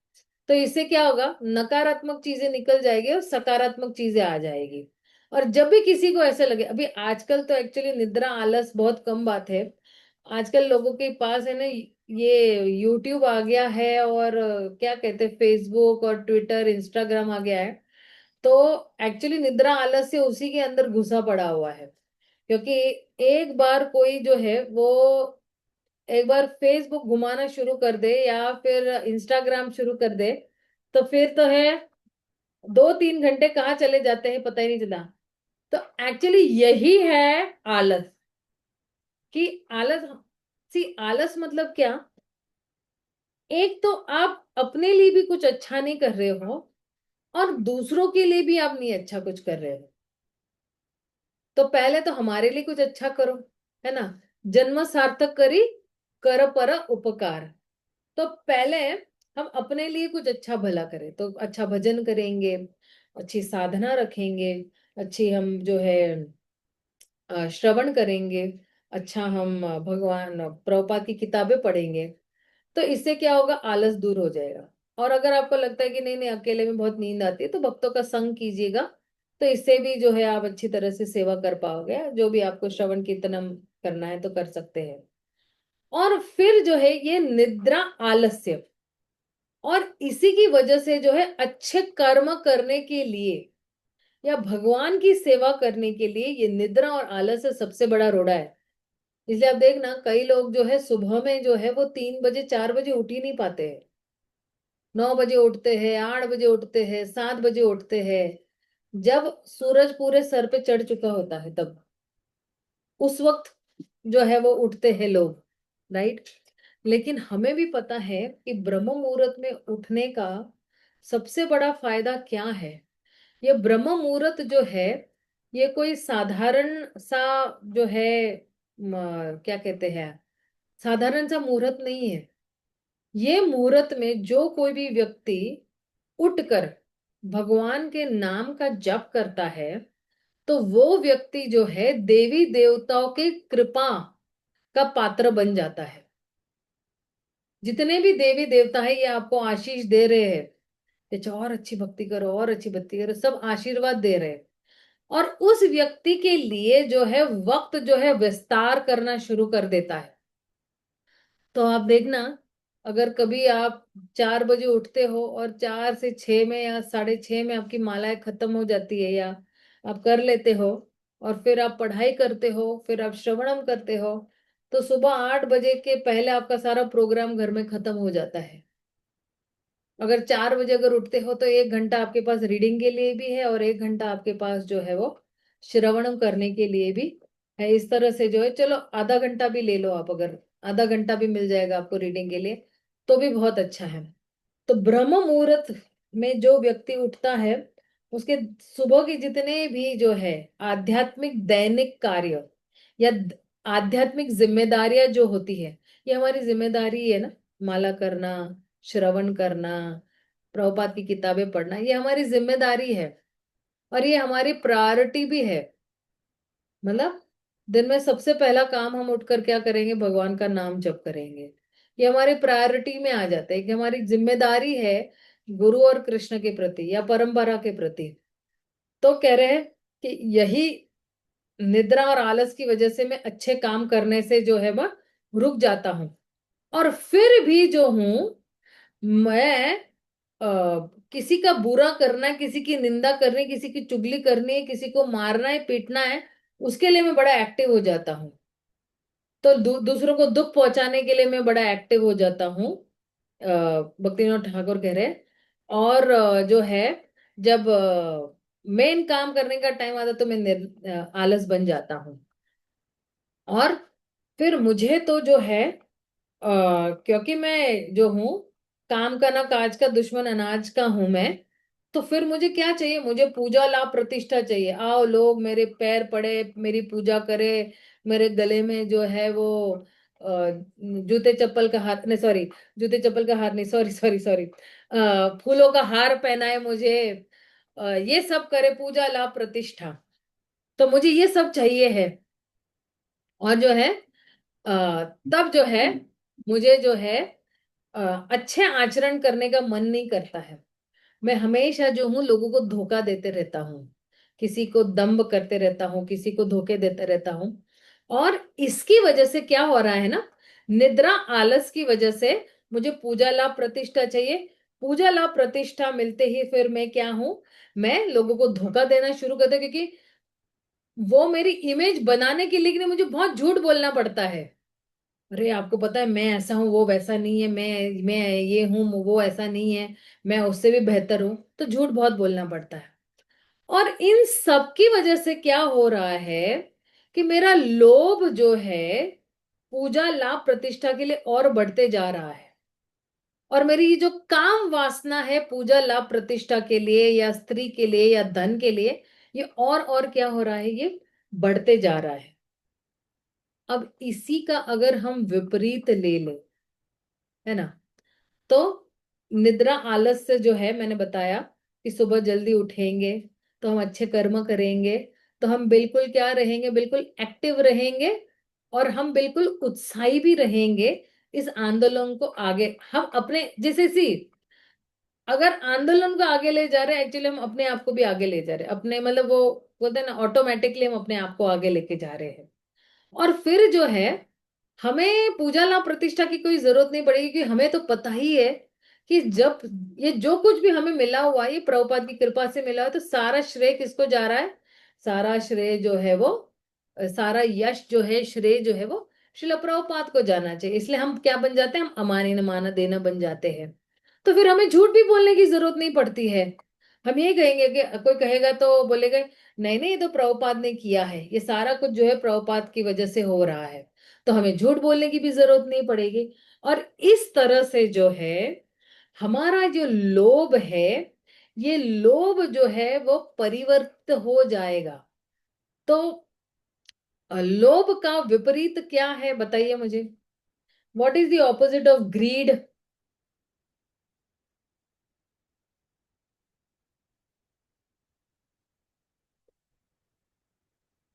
S1: तो इससे क्या होगा, नकारात्मक चीजें निकल जाएगी और सकारात्मक चीजें आ जाएगी। और जब भी किसी को ऐसा लगे, अभी आजकल तो एक्चुअली निद्रा आलस बहुत कम बात है, आजकल लोगों के पास है ना ये यूट्यूब आ गया है, और क्या कहते हैं फेसबुक और ट्विटर इंस्टाग्राम आ गया है। तो एक्चुअली निद्रा आलस्य उसी के अंदर घुसा पड़ा हुआ है। क्योंकि एक बार कोई जो है वो एक बार फेसबुक घुमाना शुरू कर दे या फिर इंस्टाग्राम शुरू कर दे, तो फिर तो है 2-3 घंटे कहाँ चले जाते हैं पता ही नहीं चला। तो एक्चुअली यही है आलस, कि आलस, सी आलस मतलब क्या, एक तो आप अपने लिए भी कुछ अच्छा नहीं कर रहे हो और दूसरों के लिए भी आप नहीं अच्छा कुछ कर रहे हो। तो पहले तो हमारे लिए कुछ अच्छा करो, है ना। जन्म सार्थक करी कर पर उपकार। तो पहले हम अपने लिए कुछ अच्छा भला करें, तो अच्छा भजन करेंगे, अच्छी साधना रखेंगे, अच्छी हम जो है श्रवण करेंगे, अच्छा हम भगवान प्रभुपाद की किताबें पढ़ेंगे। तो इससे क्या होगा, आलस दूर हो जाएगा। और अगर आपको लगता है कि नहीं नहीं अकेले में बहुत नींद आती है, तो भक्तों का संग कीजिएगा। तो इससे भी जो है आप अच्छी तरह से सेवा कर पाओगे, जो भी आपको श्रवण कीर्तनम करना है तो कर सकते हैं। और फिर जो है ये निद्रा आलस्य, और इसी की वजह से जो है अच्छे कर्म करने के लिए या भगवान की सेवा करने के लिए ये निद्रा और आलस्य सबसे बड़ा रोड़ा है। इसलिए आप देखना कई लोग जो है सुबह में जो है वो 3 बजे 4 बजे उठ ही नहीं पाते हैं। 9 बजे उठते हैं, 8 बजे उठते हैं, 7 बजे उठते हैं, जब सूरज पूरे सर पे चढ़ चुका होता है तब उस वक्त जो है वो उठते हैं लोग, राइट। लेकिन हमें भी पता है कि ब्रह्म मुहूर्त में उठने का सबसे बड़ा फायदा क्या है। ये ब्रह्म मुहूर्त जो है ये कोई साधारण सा जो है क्या कहते हैं, साधारण सा मुहूर्त नहीं है। ये मुहूर्त में जो कोई भी व्यक्ति उठकर भगवान के नाम का जप करता है तो वो व्यक्ति जो है देवी देवताओं की कृपा का पात्र बन जाता है। जितने भी देवी देवता है ये आपको आशीष दे रहे हैं, अच्छा और अच्छी भक्ति करो और अच्छी भक्ति करो, सब आशीर्वाद दे रहे हैं। और उस व्यक्ति के लिए जो है वक्त जो है विस्तार करना शुरू कर देता है। तो आप देखना, अगर कभी आप 4 बजे उठते हो और 4 से 6 में या 6:30 में आपकी मालाएं खत्म हो जाती है या आप कर लेते हो, और फिर आप पढ़ाई करते हो, फिर आप श्रवणम करते हो, तो सुबह 8 बजे के पहले आपका सारा प्रोग्राम घर में खत्म हो जाता है। अगर 4 बजे अगर उठते हो तो 1 घंटा आपके पास रीडिंग के लिए भी है और 1 घंटा आपके पास जो है वो श्रवणम करने के लिए भी है। इस तरह से जो है चलो आधा घंटा भी ले लो आप, अगर आधा घंटा भी मिल जाएगा आपको रीडिंग के लिए तो भी बहुत अच्छा है। तो ब्रह्म मुहूर्त में जो व्यक्ति उठता है उसके सुबह की जितने भी जो है आध्यात्मिक दैनिक कार्य या आध्यात्मिक जिम्मेदारियां जो होती है, ये हमारी जिम्मेदारी है ना। माला करना, श्रवण करना, प्रभुपाद की किताबें पढ़ना, ये हमारी जिम्मेदारी है और ये हमारी प्रायोरिटी भी है। मतलब दिन में सबसे पहला काम हम उठकर क्या करेंगे, भगवान का नाम जप करेंगे। ये हमारी प्रायोरिटी में आ जाता है कि हमारी जिम्मेदारी है गुरु और कृष्ण के प्रति या परंपरा के प्रति। तो कह रहे हैं कि यही निद्रा और आलस की वजह से मैं अच्छे काम करने से जो है वह रुक जाता हूं, और फिर भी जो हूं मैं किसी का बुरा करना, किसी की निंदा करनी, किसी की चुगली करनी है, किसी को मारना है पीटना है, उसके लिए मैं बड़ा एक्टिव हो जाता हूँ। तो दूसरों को दुख पहुंचाने के लिए मैं बड़ा एक्टिव हो जाता हूँ, भक्तिनाथ ठाकुर कह रहे हैं। और जो है जब मेन काम करने का टाइम आता तो मैं आलस बन जाता हूँ। और फिर मुझे तो जो है क्योंकि मैं जो हूँ काम का ना काज का दुश्मन अनाज का हूं मैं, तो फिर मुझे क्या चाहिए, मुझे पूजा लाभ प्रतिष्ठा चाहिए। आओ लोग मेरे पैर पड़े, मेरी पूजा करे, मेरे गले में जो है वो जूते चप्पल का हाथ नहीं, सॉरी, जूते चप्पल का हार नहीं, सॉरी सॉरी सॉरी, फूलों का हार पहनाए मुझे, ये सब करे, पूजा लाभ प्रतिष्ठा, तो मुझे ये सब चाहिए है। और जो है तब जो है मुझे जो है अच्छे आचरण करने का मन नहीं करता है। मैं हमेशा जो हूँ लोगों को धोखा देते रहता हूँ, किसी को दंभ करते रहता हूँ, किसी को धोखे देते रहता हूँ। और इसकी वजह से क्या हो रहा है ना, निद्रा आलस की वजह से मुझे पूजा लाभ प्रतिष्ठा चाहिए। पूजा लाभ प्रतिष्ठा मिलते ही फिर मैं क्या हूं, मैं लोगों को धोखा देना शुरू कर दे, क्योंकि वो मेरी इमेज बनाने के लिए मुझे बहुत झूठ बोलना पड़ता है। अरे आपको पता है मैं ऐसा हूँ, वो वैसा नहीं है, मैं ये हूँ, वो ऐसा नहीं है, मैं उससे भी बेहतर हूँ, तो झूठ बहुत बोलना पड़ता है। और इन सब की वजह से क्या हो रहा है कि मेरा लोभ जो है पूजा लाभ प्रतिष्ठा के लिए और बढ़ते जा रहा है। और मेरी ये जो काम वासना है पूजा लाभ प्रतिष्ठा के लिए या स्त्री के लिए या धन के लिए, ये और क्या हो रहा है, ये बढ़ते जा रहा है। अब इसी का अगर हम विपरीत ले लें, है ना, तो निद्रा आलस से जो है मैंने बताया कि सुबह जल्दी उठेंगे तो हम अच्छे कर्म करेंगे, तो हम बिल्कुल क्या रहेंगे, बिल्कुल एक्टिव रहेंगे, और हम बिल्कुल उत्साही भी रहेंगे। इस आंदोलन को आगे हम अपने जैसे सी, अगर आंदोलन को आगे ले जा रहे हैं, एक्चुअली हम अपने आप को भी आगे ले जा रहे हैं, अपने मतलब वो बोलते हैं ना, ऑटोमेटिकली हम अपने आप को आगे लेके जा रहे हैं। और फिर जो है हमें पूजा लाभ प्रतिष्ठा की कोई जरूरत नहीं पड़ेगी, क्योंकि हमें तो पता ही है कि जब ये जो कुछ भी हमें मिला हुआ है ये प्रभुपाद की कृपा से मिला है, तो सारा श्रेय किसको जा रहा है? सारा श्रेय जो है वो, सारा यश जो है, श्रेय जो है वो श्रील प्रभुपाद को जाना चाहिए। इसलिए हम क्या बन जाते हैं? हम अमानी न माना देना बन जाते हैं। तो फिर हमें झूठ भी बोलने की जरूरत नहीं पड़ती है। हम ये कहेंगे कि कोई कहेगा तो बोलेगा नहीं नहीं, ये तो प्रभुपाद ने किया है, ये सारा कुछ जो है प्रभुपाद की वजह से हो रहा है, तो हमें झूठ बोलने की भी जरूरत नहीं पड़ेगी। और इस तरह से जो है हमारा जो लोभ है, ये लोभ जो है वो परिवर्तित हो जाएगा। तो लोभ का विपरीत क्या है बताइए मुझे? What is the opposite of greed?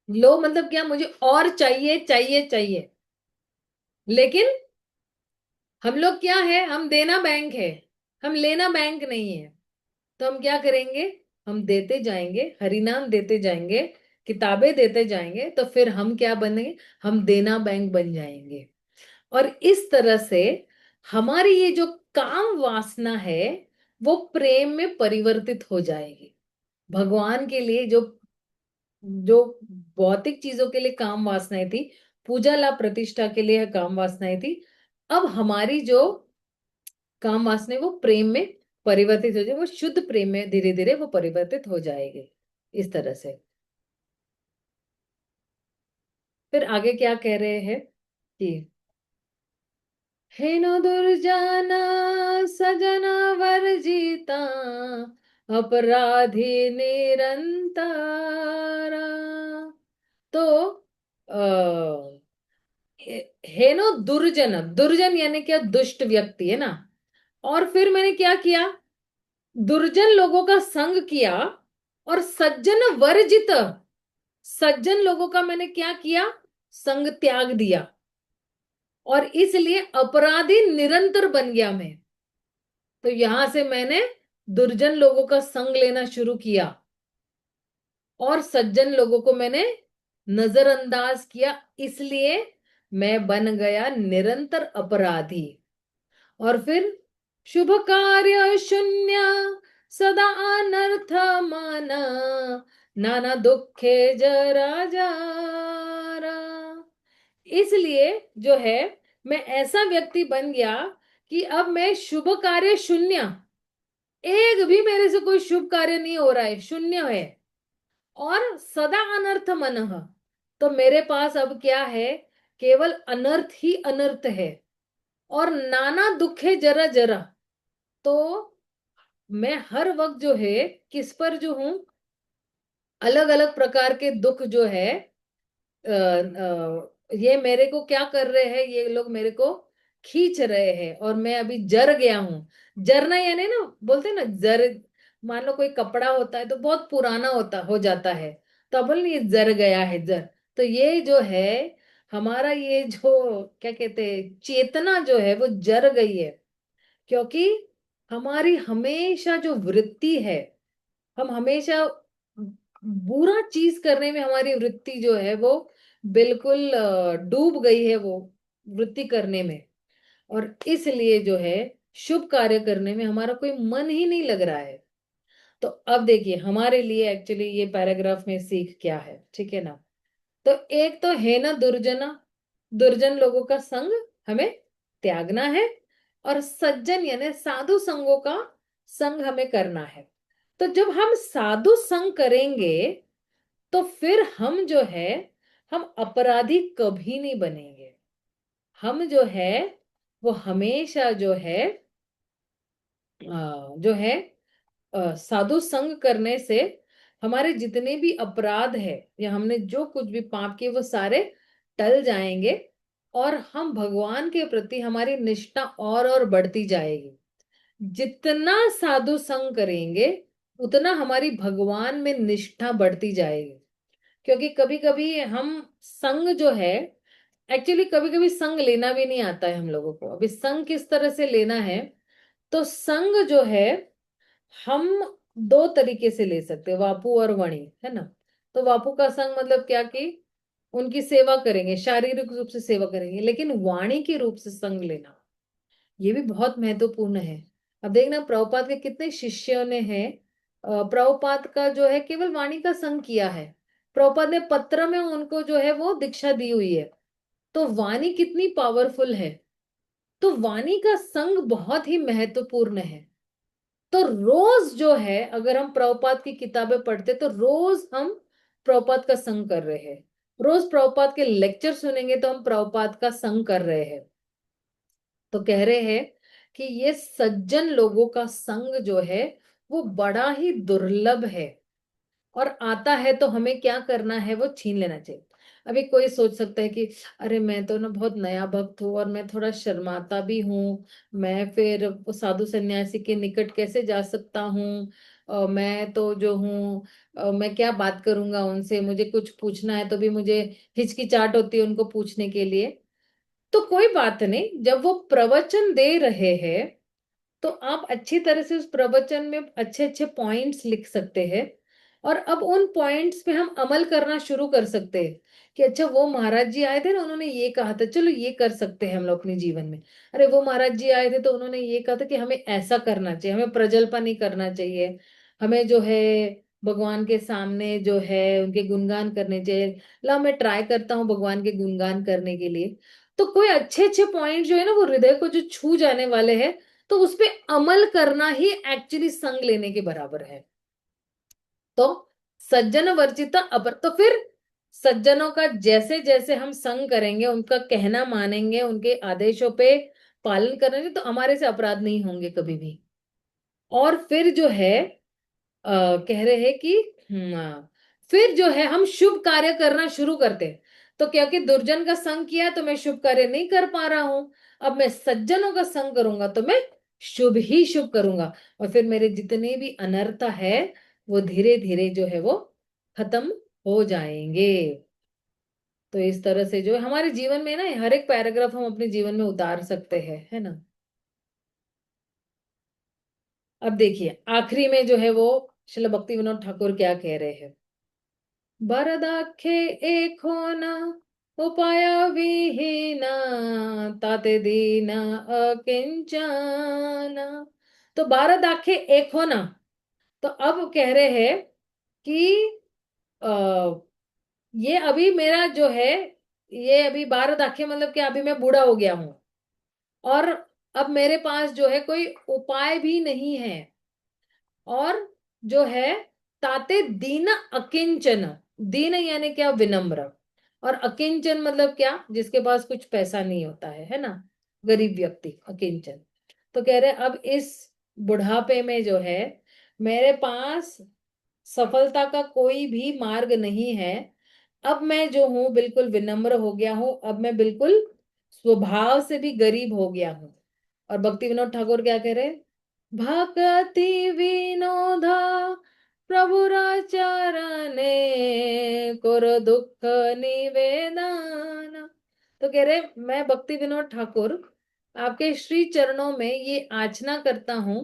S1: लोभ मतलब क्या? मुझे और चाहिए चाहिए चाहिए। लेकिन हम लोग क्या है? हम देना बैंक है, हम लेना बैंक नहीं है। तो हम क्या करेंगे? हम देते जाएंगे, हरिनाम देते जाएंगे, किताबें देते जाएंगे, तो फिर हम क्या बनेंगे? हम देना बैंक बन जाएंगे। और इस तरह से हमारी ये जो काम वासना है वो प्रेम में परिवर्तित हो जाएगी। भगवान के लिए जो जो भौतिक चीजों के लिए काम वासनाएं थी, पूजा लाभ प्रतिष्ठा के लिए काम वासनाएं थी, अब हमारी जो काम वासना है वो प्रेम में परिवर्तित हो जाए, वो शुद्ध प्रेम में धीरे धीरे वो परिवर्तित हो जाएगी। इस तरह से फिर आगे क्या कह रहे हैं कि हे नो दुर्जाना सजना वर्जिता अपराधी निरंतारा। तो हेनो दुर्जन, दुर्जन यानी क्या? दुष्ट व्यक्ति है ना। और फिर मैंने क्या किया? दुर्जन लोगों का संग किया, और सज्जन वर्जित, सज्जन लोगों का मैंने क्या किया? संग त्याग दिया। और इसलिए अपराधी निरंतर बन गया मैं। तो यहां से मैंने दुर्जन लोगों का संग लेना शुरू किया, और सज्जन लोगों को मैंने नजरअंदाज किया, इसलिए मैं बन गया निरंतर अपराधी। और फिर शुभ कार्य शून्य सदा अनर्थ माना नाना दुखे जरा जारा। इसलिए जो है मैं ऐसा व्यक्ति बन गया कि अब मैं शुभ कार्य शून्य, एक भी मेरे से कोई शुभ कार्य नहीं हो रहा है, शून्य है। और सदा अनर्थ मनः, तो मेरे पास अब क्या है? केवल अनर्थ ही अनर्थ है। और नाना दुखे जरा जरा, तो मैं हर वक्त जो है किस पर जो हूं? अलग अलग प्रकार के दुख जो है, ये मेरे को क्या कर रहे हैं? ये लोग मेरे को खींच रहे हैं, और मैं अभी जर गया हूं। जरना यानी ना, बोलते हैं ना जर, मान लो कोई कपड़ा होता है तो बहुत पुराना होता हो जाता है, तो अब बोल ये जर गया है, जर। तो ये जो है हमारा ये जो क्या कहते हैं, चेतना जो है वो जर गई है। क्योंकि हमारी हमेशा जो वृत्ति है, हम हमेशा बुरा चीज करने में हमारी वृत्ति जो है वो बिल्कुल डूब गई है, वो वृत्ति करने में। और इसलिए जो है शुभ कार्य करने में हमारा कोई मन ही नहीं लग रहा है। तो अब देखिए हमारे लिए एक्चुअली ये पैराग्राफ में सीख क्या है, ठीक है ना? तो एक तो है ना दुर्जना, दुर्जन लोगों का संग हमें त्यागना है, और सज्जन यानी साधु संगों का संग हमें करना है। तो जब हम साधु संग करेंगे तो फिर हम जो है, हम अपराधी कभी नहीं बनेंगे। हम जो है वो हमेशा जो है जो है साधु संग करने से हमारे जितने भी अपराध है या हमने जो कुछ भी पाप किए वो सारे टल जाएंगे, और हम भगवान के प्रति हमारी निष्ठा और बढ़ती जाएगी। जितना साधु संग करेंगे उतना हमारी भगवान में निष्ठा बढ़ती जाएगी। क्योंकि कभी कभी हम संग जो है, एक्चुअली कभी कभी संग लेना भी नहीं आता है हम लोगों को। अभी संग किस तरह से लेना है? तो संग जो है हम दो तरीके से ले सकते हैं, वापु और वणि, है ना? तो वापु का संग मतलब क्या कि उनकी सेवा करेंगे, शारीरिक रूप से सेवा करेंगे, लेकिन वाणी के रूप से संग लेना ये भी बहुत महत्वपूर्ण है। अब देखना प्रभुपाद के कितने शिष्यों ने है प्रभुपाद का जो है केवल वाणी का संग किया है। प्रभुपाद ने पत्र में उनको जो है वो दीक्षा दी हुई है। तो वाणी कितनी पावरफुल है। तो वाणी का संग बहुत ही महत्वपूर्ण है। तो रोज जो है अगर हम प्रभुपाद की किताबें पढ़ते तो रोज हम प्रभुपाद का संग कर रहे हैं। रोज प्रभुपाद के लेक्चर सुनेंगे तो हम प्रभुपाद का संग कर रहे हैं। तो कह रहे हैं कि ये सज्जन लोगों का संग जो है वो बड़ा ही दुर्लभ है, और आता है तो हमें क्या करना है वो छीन लेना चाहिए। अभी कोई सोच सकता है कि अरे मैं तो ना बहुत नया भक्त हूँ और मैं थोड़ा शर्माता भी हूँ, मैं फिर वो साधु सन्यासी के निकट कैसे जा सकता हूँ। मैं तो जो हूँ मैं क्या बात करूंगा उनसे, मुझे कुछ पूछना है तो भी मुझे हिचकिचाहट होती है उनको पूछने के लिए। तो कोई बात नहीं, जब वो प्रवचन दे रहे हैं तो आप अच्छी तरह से उस प्रवचन में अच्छे अच्छे पॉइंट्स लिख सकते हैं, और अब उन पॉइंट्स पे हम अमल करना शुरू कर सकते हैं कि अच्छा वो महाराज जी आए थे ना, उन्होंने ये कहा था, चलो ये कर सकते हैं हम लोग अपने जीवन में। अरे वो महाराज जी आए थे तो उन्होंने ये कहा था कि हमें ऐसा करना चाहिए, हमें प्रजल्पा नहीं करना चाहिए, हमें जो है भगवान के सामने जो है उनके गुणगान करने चाहिए। ला मैं ट्राई करता हूँ भगवान के गुणगान करने के लिए। तो कोई अच्छे अच्छे पॉइंट जो है ना वो हृदय को जो छू जाने वाले हैं, तो उस पे अमल करना ही एक्चुअली संग लेने के बराबर है। तो सज्जन वर्जिता अपर, तो फिर सज्जनों का जैसे जैसे हम संग करेंगे, उनका कहना मानेंगे, उनके आदेशों पे पालन करेंगे, तो हमारे से अपराध नहीं होंगे कभी भी। और फिर जो है कह रहे हैं कि फिर जो है हम शुभ कार्य करना शुरू करते हैं। तो क्योंकि दुर्जन का संग किया तो मैं शुभ कार्य नहीं कर पा रहा हूं, अब मैं सज्जनों का संग करूंगा तो मैं शुभ ही शुभ करूंगा, और फिर मेरे जितने भी अनर्थ है वो धीरे धीरे जो है वो खत्म हो जाएंगे। तो इस तरह से जो है हमारे जीवन में ना हर एक पैराग्राफ हम अपने जीवन में उतार सकते हैं, है ना। अब देखिए आखिरी में जो है वो श्रील भक्ति विनोद ठाकुर क्या कह रहे हैं। बरदाखे एक होना उपाय विहीना ताते दीना अकिंचन। तो बारह आंखें एक होना, तो अब कह रहे हैं कि आ, ये अभी मेरा जो है ये अभी 12 आंखें मतलब कि अभी मैं बूढ़ा हो गया हूं, और अब मेरे पास जो है कोई उपाय भी नहीं है, और जो है ताते दीन अकिंचन। दीन यानी क्या, विनम्र। और अकिंचन मतलब क्या, जिसके पास कुछ पैसा नहीं होता है ना, गरीब व्यक्ति अकिंचन। तो कह रहे अब इस बुढ़ापे में जो है मेरे पास सफलता का कोई भी मार्ग नहीं है। अब मैं जो हूं बिल्कुल विनम्र हो गया हूं, अब मैं बिल्कुल स्वभाव से भी गरीब हो गया हूं। और भक्ति विनोद ठाकुर क्या कह रहे, भक्ति विनोदा प्रभुराचरणे कुर दुख निवेदन। तो कह रहे मैं भक्ति विनोद ठाकुर आपके श्री चरणों में ये याचना करता हूं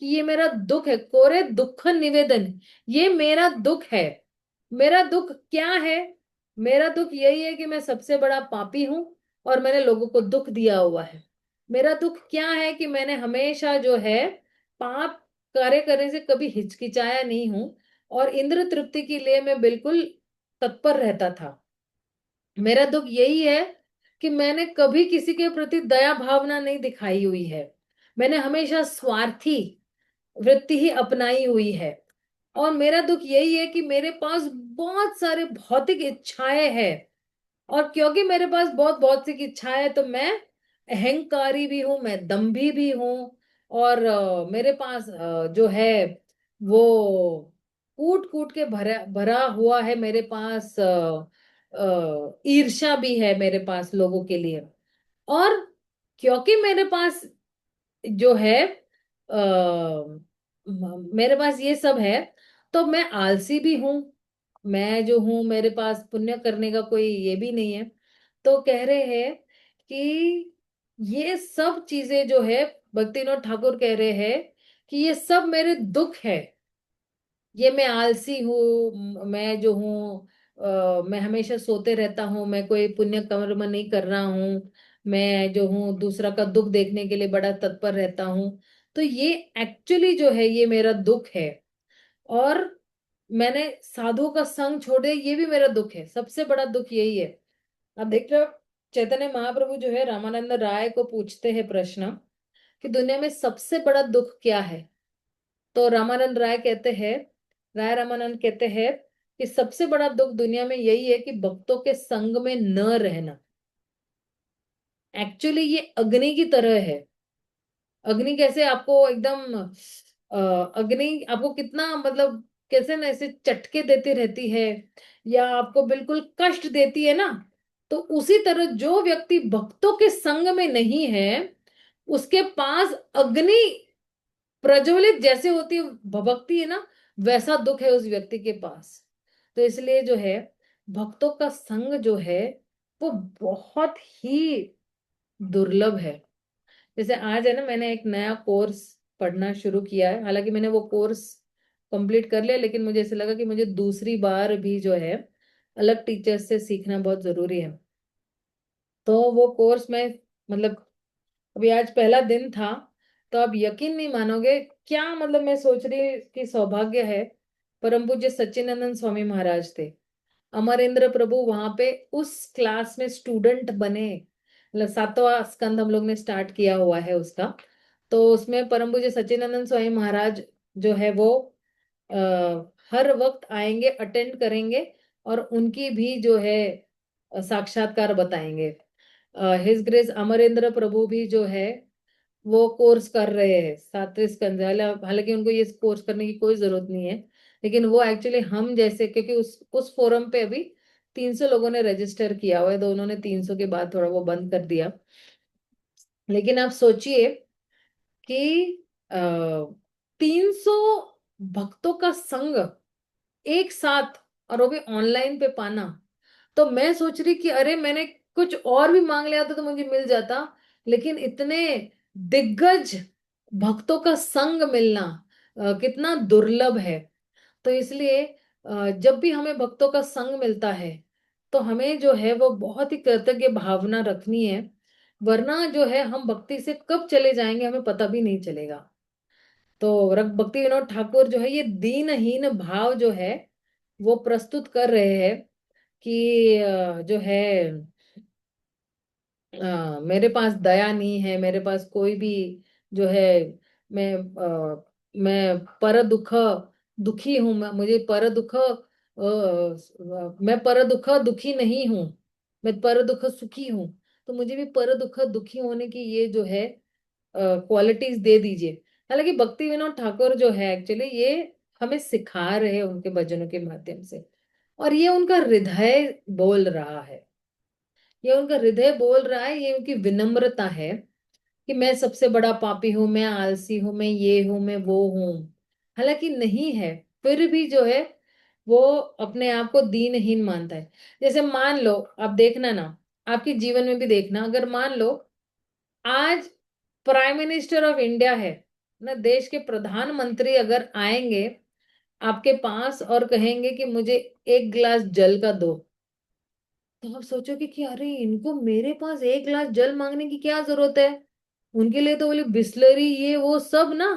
S1: कि ये मेरा दुख है, कोरे दुख निवेदन, ये मेरा दुख है। मेरा दुख क्या है, मेरा दुख यही है कि मैं सबसे बड़ा पापी हूं और मैंने लोगों को दुख दिया हुआ है। मेरा दुख क्या है कि मैंने हमेशा जो है पाप कार्य करने से कभी हिचकिचाया नहीं हूं, और इंद्र तृप्ति के लिए मैं बिल्कुल तत्पर रहता था। मेरा दुख यही है कि मैंने कभी किसी के प्रति दया भावना नहीं दिखाई हुई है, मैंने हमेशा स्वार्थी वृत्ति ही अपनाई हुई है। और मेरा दुख यही है कि मेरे पास बहुत सारे भौतिक इच्छाएं हैं, और क्योंकि मेरे पास बहुत बहुत सी इच्छा है तो मैं अहंकारी भी हूं, मैं दंभी भी हूं, और मेरे पास जो है वो कूट कूट के भरा भरा हुआ है, मेरे पास ईर्ष्या भी है मेरे पास लोगों के लिए। और क्योंकि मेरे पास जो है मेरे पास ये सब है, तो मैं आलसी भी हूं, मैं जो हूं मेरे पास पुण्य करने का कोई ये भी नहीं है। तो कह रहे हैं कि ये सब चीजें जो है भक्तिनाथ ठाकुर कह रहे हैं कि ये सब मेरे दुख है। ये मैं आलसी हूँ, मैं जो हूँ मैं हमेशा सोते रहता हूँ, मैं कोई पुण्य कर्म नहीं कर रहा हूँ, मैं जो हूँ दूसरा का दुख देखने के लिए बड़ा तत्पर रहता हूँ, तो ये एक्चुअली जो है ये मेरा दुख है। और मैंने साधु का संग छोड़ दिया, ये भी मेरा दुख है, सबसे बड़ा दुख यही है। अब देख रहे हो, चैतन्य महाप्रभु जो है रामानंद राय को पूछते हैं प्रश्न कि दुनिया में सबसे बड़ा दुख क्या है। तो रामानंद राय कहते हैं, राय रामानंद कहते हैं कि सबसे बड़ा दुख दुनिया में यही है कि भक्तों के संग में न रहना। एक्चुअली ये अग्नि की तरह है। अग्नि कैसे आपको एकदम अग्नि आपको कितना मतलब कैसे ना ऐसे चटके देती रहती है या आपको बिल्कुल कष्ट देती है ना, तो उसी तरह जो व्यक्ति भक्तों के संग में नहीं है उसके पास अग्नि प्रज्वलित जैसे होती है, भभकती है ना, वैसा दुख है उस व्यक्ति के पास। तो इसलिए जो है भक्तों का संग जो है वो बहुत ही दुर्लभ है। जैसे आज है ना, मैंने एक नया कोर्स पढ़ना शुरू किया है, हालांकि मैंने वो कोर्स कंप्लीट कर लिया, लेकिन मुझे ऐसा लगा कि मुझे दूसरी बार भी जो है अलग टीचर से सीखना बहुत जरूरी है। तो वो कोर्स में मतलब अभी आज पहला दिन था, तो आप यकीन नहीं मानोगे क्या, मतलब मैं सोच रही कि सौभाग्य है, परम पूज्य सच्चिदानंद स्वामी महाराज थे, अमरेंद्र प्रभु वहां पे उस क्लास में स्टूडेंट बने। मतलब सातवां स्कंद हम लोग ने स्टार्ट किया हुआ है उसका, तो उसमें परम पूज्य सच्चिदानंद स्वामी महाराज जो है वो हर वक्त आएंगे, अटेंड करेंगे और उनकी भी जो है साक्षात्कार बताएंगे। हिज ग्रेस अमरेंद्र प्रभु भी जो है वो कोर्स कर रहे हैं सातवें स्कंद। हालांकि उनको ये कोर्स करने की कोई जरूरत नहीं है, लेकिन वो एक्चुअली हम जैसे, क्योंकि उस फोरम पे अभी 300 लोगों ने रजिस्टर किया हुआ है, तो उन्होंने 300 के बाद थोड़ा वो बंद कर दिया। लेकिन आप सोचिए कि 300 भक्तों का संग एक साथ, और वो भी ऑनलाइन पे पाना। तो मैं सोच रही कि अरे मैंने कुछ और भी मांग लिया था तो मुझे मिल जाता, लेकिन इतने दिग्गज भक्तों का संग मिलना कितना दुर्लभ है। तो इसलिए जब भी हमें भक्तों का संग मिलता है तो हमें जो है वो बहुत ही कृतज्ञ भावना रखनी है, वरना जो है हम भक्ति से कब चले जाएंगे हमें पता भी नहीं चलेगा। तो भक्ति विनोद ठाकुर जो है ये दीनहीन भाव जो है वो प्रस्तुत कर रहे हैं कि जो है मेरे पास दया नहीं है, मेरे पास कोई भी जो है, मैं पर दुख दुखी हूं, मुझे पर दुख मैं पर दुख दुखी नहीं हूं, मैं पर दुख सुखी हूं। तो मुझे भी पर दुख दुखी होने की ये जो है क्वालिटीज दे दीजिए। हालांकि भक्ति विनोद ठाकुर जो है एक्चुअली ये हमें सिखा रहे हैं उनके भजनों के माध्यम से, और ये उनका हृदय बोल रहा है, ये उनका हृदय बोल रहा है, ये उनकी विनम्रता है कि मैं सबसे बड़ा पापी हूं, मैं आलसी हूं, मैं ये हूं, मैं वो हूं। हालांकि नहीं है, फिर भी जो है वो अपने आप को दीनहीन मानता है। जैसे मान लो, आप देखना ना, आपके जीवन में भी देखना, अगर मान लो आज प्राइम मिनिस्टर ऑफ इंडिया है ना, देश के प्रधानमंत्री अगर आएंगे आपके पास और कहेंगे कि मुझे एक गिलास जल का दो, तो आप सोचोगे कि अरे इनको मेरे पास एक गिलास जल मांगने की क्या जरूरत है, उनके लिए तो बोले बिस्लरी ये वो सब ना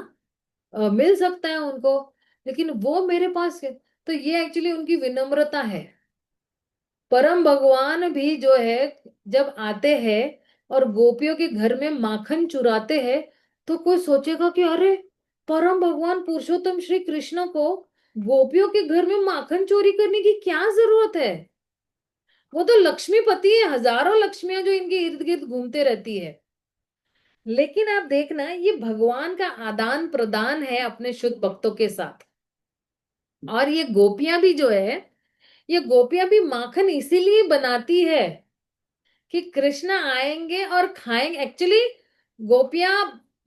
S1: मिल सकता है उनको, लेकिन वो मेरे पास है। तो ये एक्चुअली उनकी विनम्रता है। परम भगवान भी जो है जब आते हैं और गोपियों के घर में माखन चुराते हैं, तो कोई सोचेगा कि अरे परम भगवान पुरुषोत्तम श्री कृष्ण को गोपियों के घर में माखन चोरी करने की क्या जरूरत है, वो तो लक्ष्मीपति है, हजारों लक्ष्मियां जो इनके इर्द गिर्द घूमते रहती है। लेकिन आप देखना ये भगवान का आदान प्रदान है अपने शुद्ध भक्तों के साथ। और ये गोपियां भी जो है, ये गोपियां भी माखन इसीलिए बनाती है कि कृष्ण आएंगे और खाएंगे। एक्चुअली गोपियां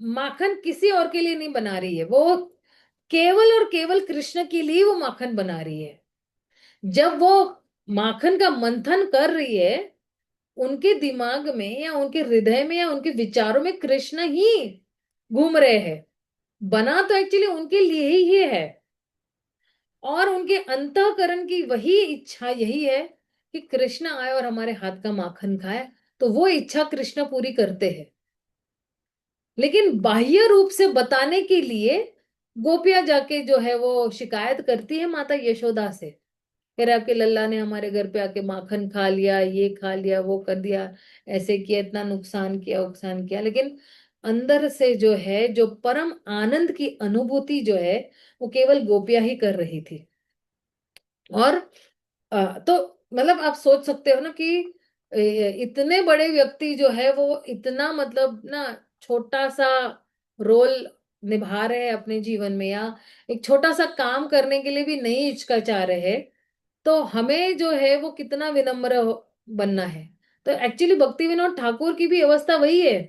S1: माखन किसी और के लिए नहीं बना रही है, वो केवल और केवल कृष्ण के लिए वो माखन बना रही है। जब वो माखन का मंथन कर रही है, उनके दिमाग में या उनके हृदय में या उनके विचारों में कृष्ण ही घूम रहे हैं, बना तो एक्चुअली उनके लिए ही है। और उनके अंतःकरण की वही इच्छा यही है कि कृष्ण आए और हमारे हाथ का माखन खाए। तो वो इच्छा कृष्ण पूरी करते हैं। लेकिन बाह्य रूप से बताने के लिए गोपियां जाके जो है वो शिकायत करती है माता यशोदा से। फिर आपके लल्ला ने हमारे घर पे आके माखन खा लिया, ये खा लिया, वो कर दिया, ऐसे किया, इतना नुकसान किया, उकसान किया। लेकिन अंदर से जो है, जो परम आनंद की अनुभूति जो है, वो केवल गोपियां ही कर रही थी। और तो मतलब आप सोच सकते हो ना कि इतने बड़े व्यक्ति जो है वो इतना मतलब ना छोटा सा रोल निभा रहे हैं अपने जीवन में, या एक छोटा सा काम करने के लिए भी नहीं हिचकिचा रहे हैं। तो हमें जो है वो कितना विनम्र बनना है। तो एक्चुअली भक्ति विनोद ठाकुर की भी अवस्था वही है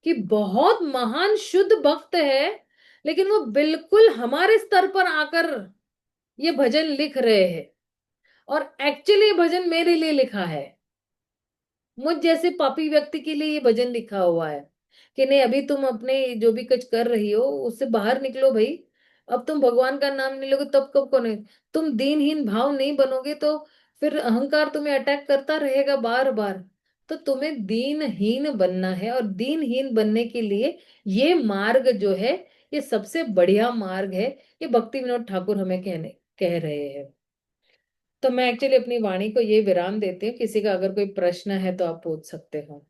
S1: कि बहुत महान शुद्ध भक्त है, लेकिन वो बिल्कुल हमारे स्तर पर आकर ये भजन लिख रहे हैं। और एक्चुअली ये भजन मेरे लिए लिखा है, मुझ जैसे पापी व्यक्ति के लिए ये भजन लिखा हुआ है कि नहीं, अभी तुम अपने जो भी कुछ कर रही हो उससे बाहर निकलो भाई। अब तुम भगवान का नाम नहीं लोगे तब कब को नहीं। तुम दीनहीन भाव नहीं बनोगे तो फिर अहंकार तुम्हें अटैक करता रहेगा बार बार। तो तुम्हें दीनहीन बनना है, और दीनहीन बनने के लिए ये मार्ग जो है, ये सबसे बढ़िया मार्ग है। ये भक्ति विनोद ठाकुर हमें कह रहे हैं। तो मैं एक्चुअली अपनी वाणी को ये विराम देती हूँ। किसी का अगर कोई प्रश्न है तो आप पूछ सकते हो।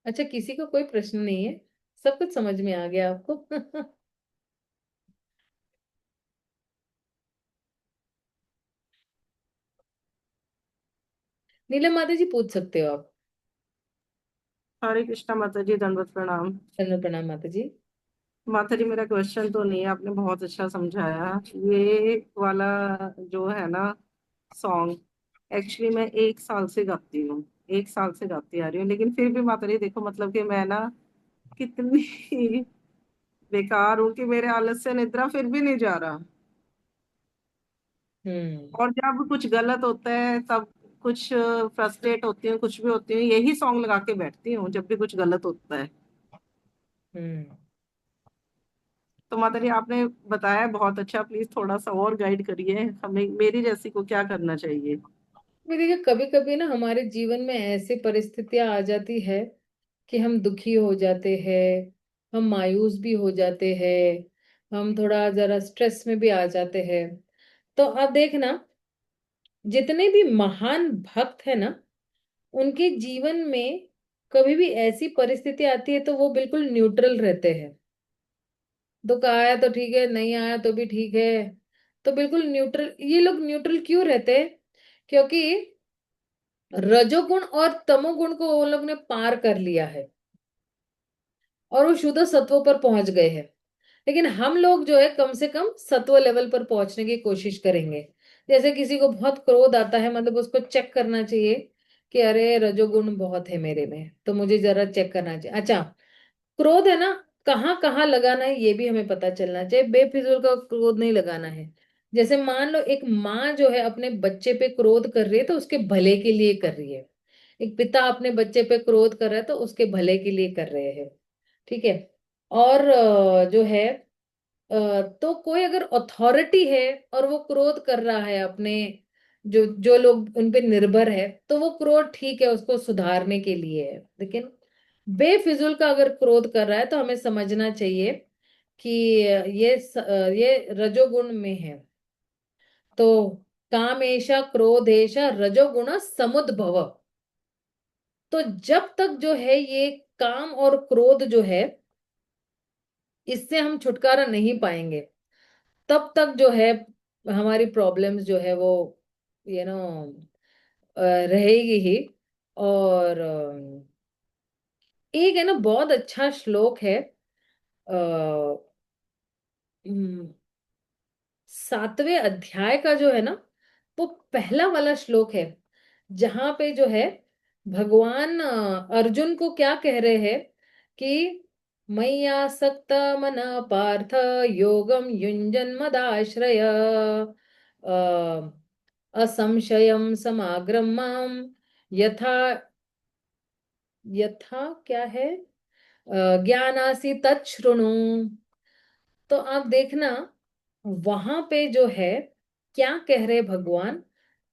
S1: अच्छा, किसी को कोई प्रश्न नहीं है? सब कुछ समझ में आ गया आपको? नीलम माता जी पूछ सकते हो आप।
S3: हरे कृष्णा माता जी, दंडवत प्रणाम।
S1: चंद्र प्रणाम माता जी।
S3: माता जी, मेरा क्वेश्चन तो नहीं है, आपने बहुत अच्छा समझाया। ये वाला जो है ना सॉन्ग, एक्चुअली मैं 1 साल से गाती हूँ, 1 साल से गाती आ रही हूँ, लेकिन फिर भी माता जी देखो, मतलब कि मैं ना कितनी बेकार हूँ कि मेरे आलस से निद्रा फिर भी नहीं जा रहा।
S1: हम्म।
S3: और जब कुछ गलत होता है तब कुछ फ्रस्ट्रेट होती हूँ, कुछ भी होती हूँ, यही सॉन्ग लगा के बैठती हूँ जब भी कुछ गलत होता है।
S1: हम्म।
S3: तो माता जी आपने बताया बहुत अच्छा, प्लीज थोड़ा सा और गाइड करिए हमें, मेरी जैसी को क्या करना चाहिए।
S1: भी देखिए, कभी कभी ना हमारे जीवन में ऐसी परिस्थितियां आ जाती है कि हम दुखी हो जाते हैं, हम मायूस भी हो जाते हैं, हम थोड़ा जरा स्ट्रेस में भी आ जाते हैं। तो आप देखना, जितने भी महान भक्त है ना, उनके जीवन में कभी भी ऐसी परिस्थिति आती है तो वो बिल्कुल न्यूट्रल रहते हैं। दुख आया तो ठीक है, नहीं आया तो भी ठीक है। तो बिल्कुल न्यूट्रल, ये लोग न्यूट्रल क्यों रहते हैं? क्योंकि रजोगुण और तमोगुण को वो लोग ने पार कर लिया है और वो शुद्ध सत्व पर पहुंच गए हैं। लेकिन हम लोग जो है कम से कम सत्व लेवल पर पहुंचने की कोशिश करेंगे। जैसे किसी को बहुत क्रोध आता है, मतलब उसको चेक करना चाहिए कि अरे रजोगुण बहुत है मेरे में, तो मुझे जरा चेक करना चाहिए। अच्छा, क्रोध है ना, कहाँ कहाँ लगाना है ये भी हमें पता चलना चाहिए। बेफिजूल का क्रोध नहीं लगाना है। जैसे मान लो एक माँ जो है अपने बच्चे पे क्रोध कर रही है तो उसके भले के लिए कर रही है। एक पिता अपने बच्चे पे क्रोध कर रहा है तो उसके भले के लिए कर रहे हैं। ठीक है। और जो है तो कोई अगर अथॉरिटी है और वो क्रोध कर रहा है अपने, जो जो लोग उन पे निर्भर है, तो वो क्रोध ठीक है, उसको सुधारने के लिए है। लेकिन बेफिजूल का अगर क्रोध कर रहा है तो हमें समझना चाहिए कि ये रजोगुण में है। तो कामेशा क्रोधेशा रजोगुण समुद्भव। तो जब तक जो है ये काम और क्रोध जो है, इससे हम छुटकारा नहीं पाएंगे, तब तक जो है हमारी प्रॉब्लम्स जो है वो यू नो रहेगी ही। और एक है ना बहुत अच्छा श्लोक है, आ, 7वें अध्याय का जो है ना, वो पहला वाला श्लोक है, जहां पे जो है भगवान अर्जुन को क्या कह रहे हैं कि मय्यासक्त मना पार्थ योगम युञ्जन् मदाश्रय असंशयं समाग्रं माम यथा यथा क्या है ज्ञानासि तच्छृणु। तो आप देखना वहां पे जो है क्या कह रहे भगवान,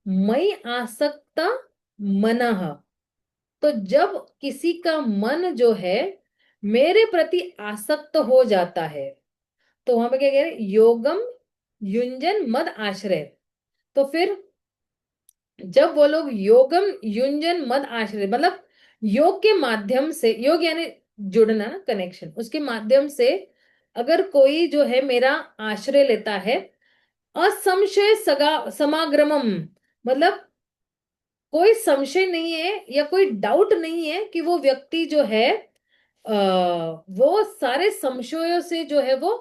S1: मई आसक्त मनः। तो जब किसी का मन जो है मेरे प्रति आसक्त हो जाता है, तो वहां पे क्या कह रहे, योगम युंजन मद आश्रय। तो फिर जब वो लोग योगम युंजन मद आश्रय मतलब योग के माध्यम से, योग यानी जुड़ना ना, कनेक्शन, उसके माध्यम से अगर कोई जो है मेरा आश्रय लेता है, असंशय सगा समाग्रमम मतलब कोई संशय नहीं है या कोई डाउट नहीं है कि वो व्यक्ति जो है वो सारे संशयों से जो है वो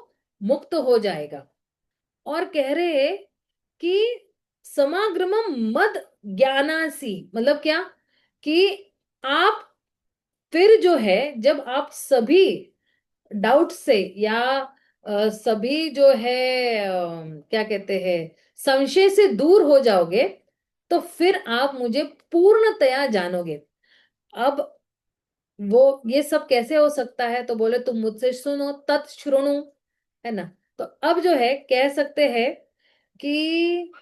S1: मुक्त हो जाएगा। और कह रहे हैं कि समाग्रमम मद ज्ञानासी मतलब क्या, कि आप फिर जो है जब आप सभी डाउट से या सभी जो है क्या कहते हैं संशय से दूर हो जाओगे, तो फिर आप मुझे पूर्णतया जानोगे। अब वो ये सब कैसे हो सकता है, तो बोले तुम मुझसे सुनो तत्शृणु, है ना। तो अब जो है कह सकते हैं कि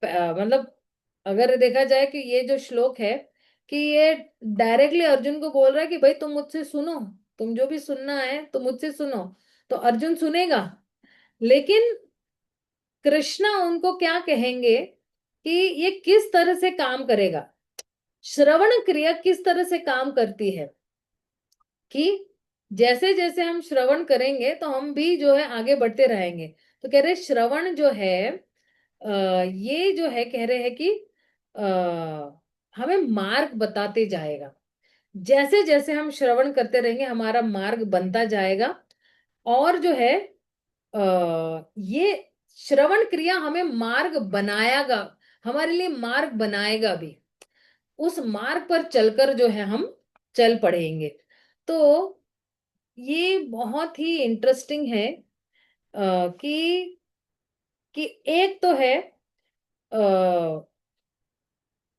S1: मतलब अगर देखा जाए कि ये जो श्लोक है कि ये डायरेक्टली अर्जुन को बोल रहा है कि भाई तुम मुझसे सुनो, तुम जो भी सुनना है तो मुझसे सुनो। तो अर्जुन सुनेगा, लेकिन कृष्णा उनको क्या कहेंगे कि ये किस तरह से काम करेगा, श्रवण क्रिया किस तरह से काम करती है, कि जैसे जैसे हम श्रवण करेंगे तो हम भी जो है आगे बढ़ते रहेंगे। तो कह रहे श्रवण जो है ये जो है कह रहे हैं कि हमें मार्ग बताते जाएगा। जैसे जैसे हम श्रवण करते रहेंगे हमारा मार्ग बनता जाएगा। और जो है ये श्रवण क्रिया हमें मार्ग बनाएगा, हमारे लिए मार्ग बनाएगा भी। उस मार्ग पर चलकर जो है हम चल पड़ेंगे। तो ये बहुत ही इंटरेस्टिंग है कि एक तो है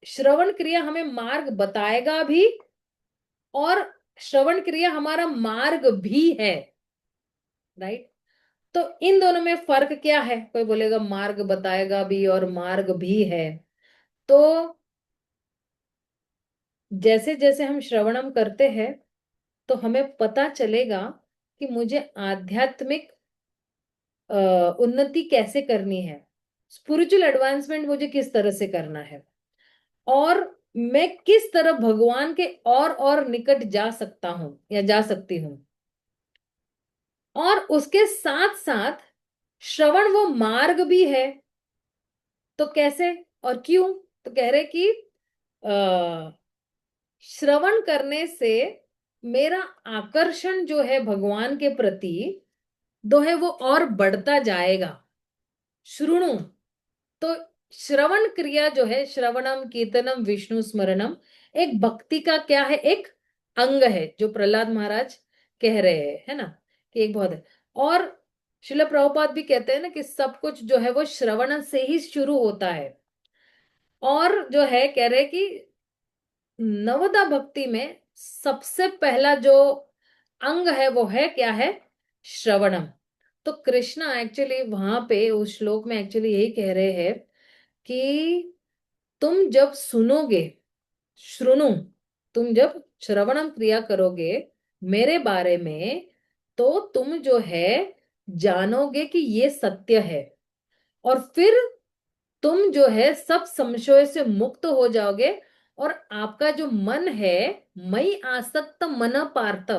S1: श्रवण क्रिया हमें मार्ग बताएगा भी, और श्रवण क्रिया हमारा मार्ग भी है, राइट। तो इन दोनों में फर्क क्या है, कोई बोलेगा मार्ग बताएगा भी और मार्ग भी है। तो जैसे जैसे हम श्रवणम करते हैं तो हमें पता चलेगा कि मुझे आध्यात्मिक उन्नति कैसे करनी है, स्पिरिचुअल एडवांसमेंट मुझे किस तरह से करना है, और मैं किस तरह भगवान के और निकट जा सकता हूं या जा सकती हूँ। और उसके साथ साथ श्रवण वो मार्ग भी है। तो कैसे और क्यों, तो कह रहे कि श्रवण करने से मेरा आकर्षण जो है भगवान के प्रति दो है वो और बढ़ता जाएगा। श्रुणु, तो श्रवण क्रिया जो है श्रवणम कीर्तनम विष्णु स्मरणम एक भक्ति का क्या है, एक अंग है, जो प्रहलाद महाराज कह रहे हैं, है ना, कि एक बहुत है। और शिल प्रभुपाद भी कहते हैं ना कि सब कुछ जो है वो श्रवण से ही शुरू होता है। और जो है कह रहे कि नवदा भक्ति में सबसे पहला जो अंग है वो है क्या है, श्रवणम। तो कृष्णा एक्चुअली वहां पे उस श्लोक में एक्चुअली यही कह रहे हैं कि तुम जब सुनोगे, श्रुणु, तुम जब श्रवणम क्रिया करोगे मेरे बारे में, तो तुम जो है जानोगे कि ये सत्य है। और फिर तुम जो है सब संशय से मुक्त हो जाओगे। और आपका जो मन है, मई आसक्त मन पार्थ,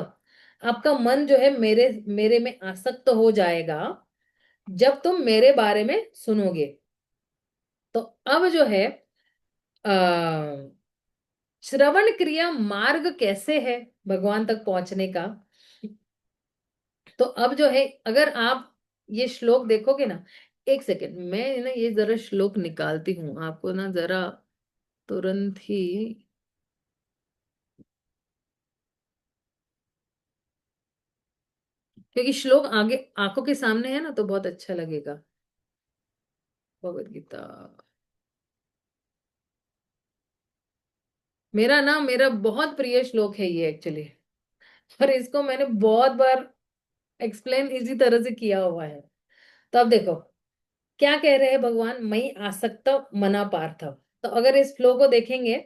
S1: आपका मन जो है मेरे मेरे में आसक्त हो जाएगा जब तुम मेरे बारे में सुनोगे। तो अब जो है आ, श्रवण क्रिया मार्ग कैसे है भगवान तक पहुंचने का। तो अब जो है अगर आप ये श्लोक देखोगे ना, एक सेकेंड मैं ना ये जरा श्लोक निकालती हूँ आपको ना जरा तुरंत ही। क्योंकि श्लोक आगे आंखों के सामने है ना, तो बहुत अच्छा लगेगा। भगवत गीता। मेरा बहुत प्रिय श्लोक है ये एक्चुअली। और इसको मैंने बहुत बार एक्सप्लेन इसी तरह से किया हुआ है। तो अब देखो क्या कह रहे हैं भगवान, मई आसक्त मना पार्थ। तो अगर इस फ्लो को देखेंगे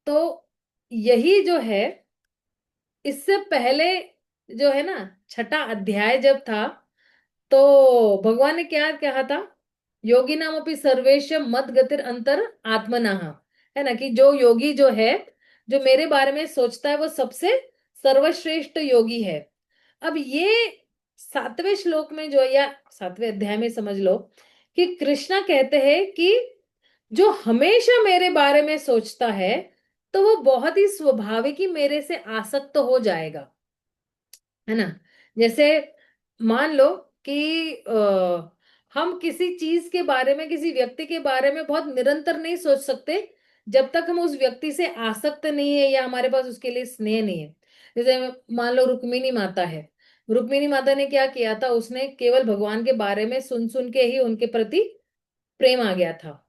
S1: तो यही जो है, इससे पहले जो है ना, छठा अध्याय जब था, तो भगवान ने क्या कहा था, योगी नाम अपनी सर्वेश मद गतिर अंतर आत्मना, है ना, कि जो योगी जो है, जो मेरे बारे में सोचता है, वो सबसे सर्वश्रेष्ठ योगी है। अब ये सातवें श्लोक में जो, या सातवें अध्याय में समझ लो, कि कृष्णा कहते हैं कि जो हमेशा मेरे बारे में सोचता है, तो वो बहुत ही स्वाभाविक ही मेरे से आसक्त हो जाएगा, है ना। जैसे मान लो कि हम किसी चीज के बारे में, किसी व्यक्ति के बारे में बहुत निरंतर नहीं सोच सकते, जब तक हम उस व्यक्ति से आसक्त नहीं है या हमारे पास उसके लिए स्नेह नहीं है। जैसे मान लो रुक्मिणी माता है। रुक्मिणी माता ने क्या किया था, उसने केवल भगवान के बारे में सुन सुन के ही उनके प्रति प्रेम आ गया था।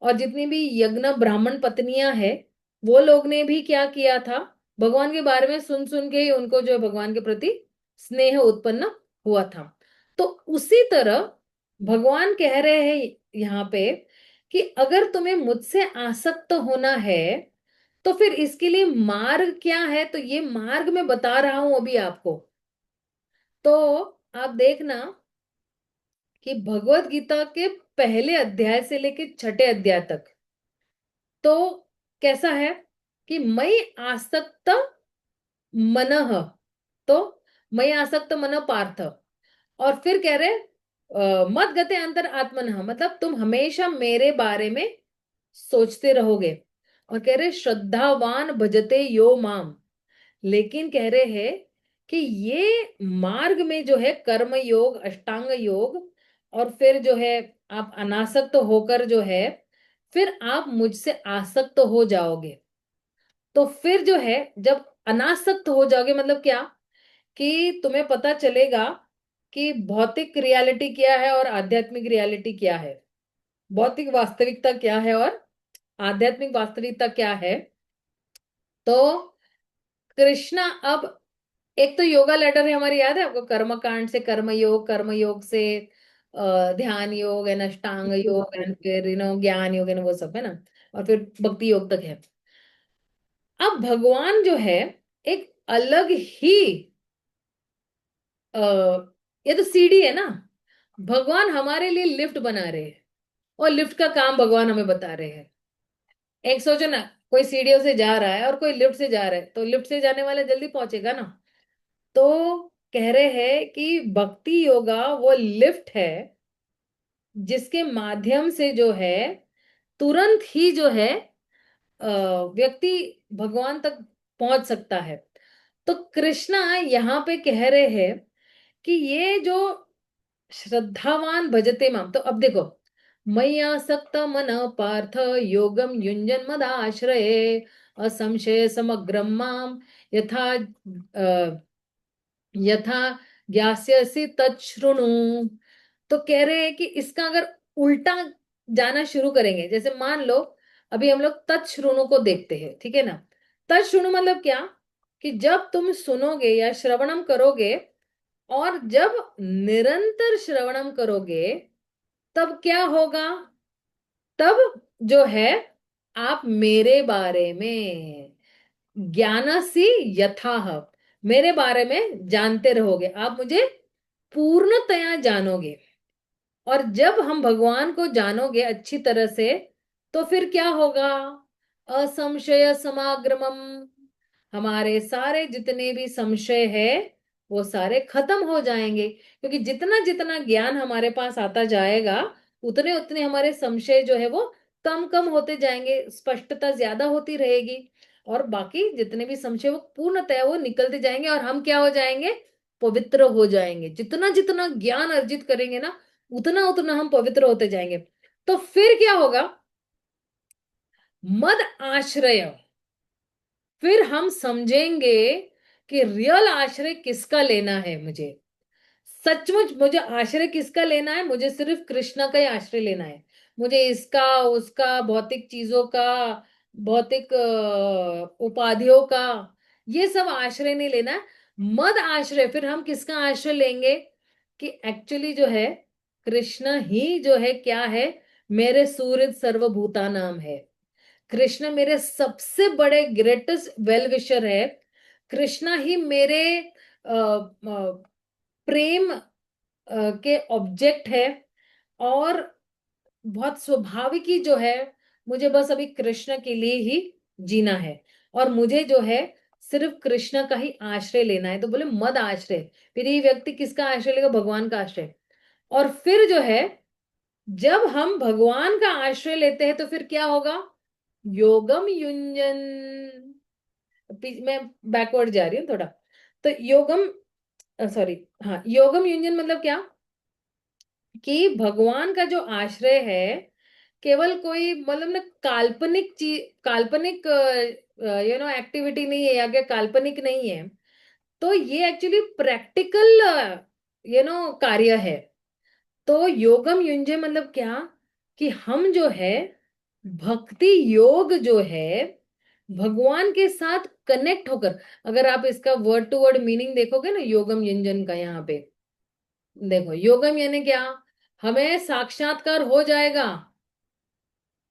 S1: और जितनी भी यज्ञ ब्राह्मण पत्नियां हैं, वो लोग ने भी क्या किया था, भगवान के बारे में सुन सुन के ही उनको जो है भगवान के प्रति स्नेह उत्पन्न हुआ था। तो उसी तरह भगवान कह रहे हैं यहाँ पे कि अगर तुम्हें मुझसे आसक्त होना है, तो फिर इसके लिए मार्ग क्या है, तो ये मार्ग मैं बता रहा हूं अभी आपको। तो आप देखना कि भगवत गीता के पहले अध्याय से लेकर छठे अध्याय तक, तो कैसा है कि मई आसक्त मनः, तो मई आसक्त मन पार्थ। और फिर कह रहे मत गते अंतर आत्मनः, मतलब तुम हमेशा मेरे बारे में सोचते रहोगे। और कह रहे श्रद्धावान भजते यो माम, लेकिन कह रहे हैं कि ये मार्ग में जो है कर्म योग, अष्टांग योग, और फिर जो है आप अनासक्त होकर जो है, फिर आप मुझसे आसक्त हो जाओगे। तो फिर जो है जब अनासक्त हो जाओगे, मतलब क्या, कि तुम्हें पता चलेगा कि भौतिक रियलिटी क्या है और आध्यात्मिक रियलिटी क्या है, भौतिक वास्तविकता क्या है और आध्यात्मिक वास्तविकता क्या है। तो कृष्णा अब, एक तो योगा लेटर है हमारी, याद है आपको, कर्म कांड से कर्म योग, कर्म योग से ध्यान योग है, अष्टांग योग है, फिर ज्ञान योग है, वो सब है ना, और फिर भक्ति योग तक है। अब भगवान जो है एक अलग ही, ये तो सीढ़ी है ना, भगवान हमारे लिए लिफ्ट बना रहे हैं, और लिफ्ट का काम भगवान हमें बता रहे हैं। एक सोचो ना, कोई सीढ़ियों से जा रहा है और कोई लिफ्ट से जा रहा है, तो लिफ्ट से जाने वाला जल्दी पहुंचेगा ना। तो कह रहे हैं कि भक्ति योगा वो लिफ्ट है, जिसके माध्यम से जो है तुरंत ही जो है अ, व्यक्ति भगवान तक पहुंच सकता है। तो कृष्णा यहाँ पे कह रहे हैं कि ये जो श्रद्धावान भजते माम, तो अब देखो, मय्यासक्त मन पार्थ योगम युंजन मदाश्रये असंशय समग्रम माम यथा यथा ज्ञास्यसि तच्छृणु। तो कह रहे हैं कि इसका अगर उल्टा जाना शुरू करेंगे, जैसे मान लो अभी हम लोग तच्छृणु को देखते हैं, ठीक है ना। तच्छृणु मतलब क्या, कि जब तुम सुनोगे या श्रवणम करोगे, और जब निरंतर श्रवणम करोगे, तब क्या होगा, तब जो है आप मेरे बारे में ज्ञानसी यथाह, मेरे बारे में जानते रहोगे, आप मुझे पूर्णतया जानोगे। और जब हम भगवान को जानोगे अच्छी तरह से, तो फिर क्या होगा, असंशय समाग्रमम, हमारे सारे जितने भी संशय है वो सारे खत्म हो जाएंगे। क्योंकि जितना जितना ज्ञान हमारे पास आता जाएगा, उतने उतने हमारे संशय जो है वो कम कम होते जाएंगे, स्पष्टता ज्यादा होती रहेगी, और बाकी जितने भी संशय वो पूर्णतया वो निकलते जाएंगे, और हम क्या हो जाएंगे, पवित्र हो जाएंगे। जितना जितना ज्ञान अर्जित करेंगे ना, उतना उतना हम पवित्र होते जाएंगे। तो फिर क्या होगा, मद आश्रय, फिर हम समझेंगे कि रियल आश्रय किसका लेना है मुझे। सचमुच मुझे आश्रय किसका लेना है? मुझे सिर्फ कृष्णा का ही आश्रय लेना है। मुझे इसका उसका भौतिक चीजों का, भौतिक उपाधियों का, ये सब आश्रय नहीं लेना। मद आश्रय, फिर हम किसका आश्रय लेंगे? कि एक्चुअली जो है कृष्ण ही जो है क्या है, मेरे सूर्य सर्वभूता नाम है। कृष्ण मेरे सबसे बड़े ग्रेटेस्ट वेल विशर है। कृष्णा ही मेरे प्रेम के ऑब्जेक्ट है। और बहुत स्वाभाविक ही जो है, मुझे बस अभी कृष्ण के लिए ही जीना है। और मुझे जो है सिर्फ कृष्ण का ही आश्रय लेना है। तो बोले मद आश्रय। फिर ये व्यक्ति किसका आश्रय लेगा? भगवान का आश्रय। और फिर जो है जब हम भगवान का आश्रय लेते हैं तो फिर क्या होगा? योगम युंजन। मैं बैकवर्ड जा रही हूँ थोड़ा। तो योगम, सॉरी, हाँ, योगम युंजन मतलब क्या? कि भगवान का जो आश्रय है केवल कोई मतलब ना काल्पनिक चीज, काल्पनिक एक्टिविटी नहीं है, या क्या काल्पनिक नहीं है। तो ये एक्चुअली प्रैक्टिकल कार्य है। तो योगम युंजे मतलब क्या? कि हम जो है भक्ति योग जो है भगवान के साथ कनेक्ट होकर, अगर आप इसका वर्ड टू वर्ड मीनिंग देखोगे ना योगम युंजन का, यहाँ पे देखो योगम यानी क्या? हमें साक्षात्कार हो जाएगा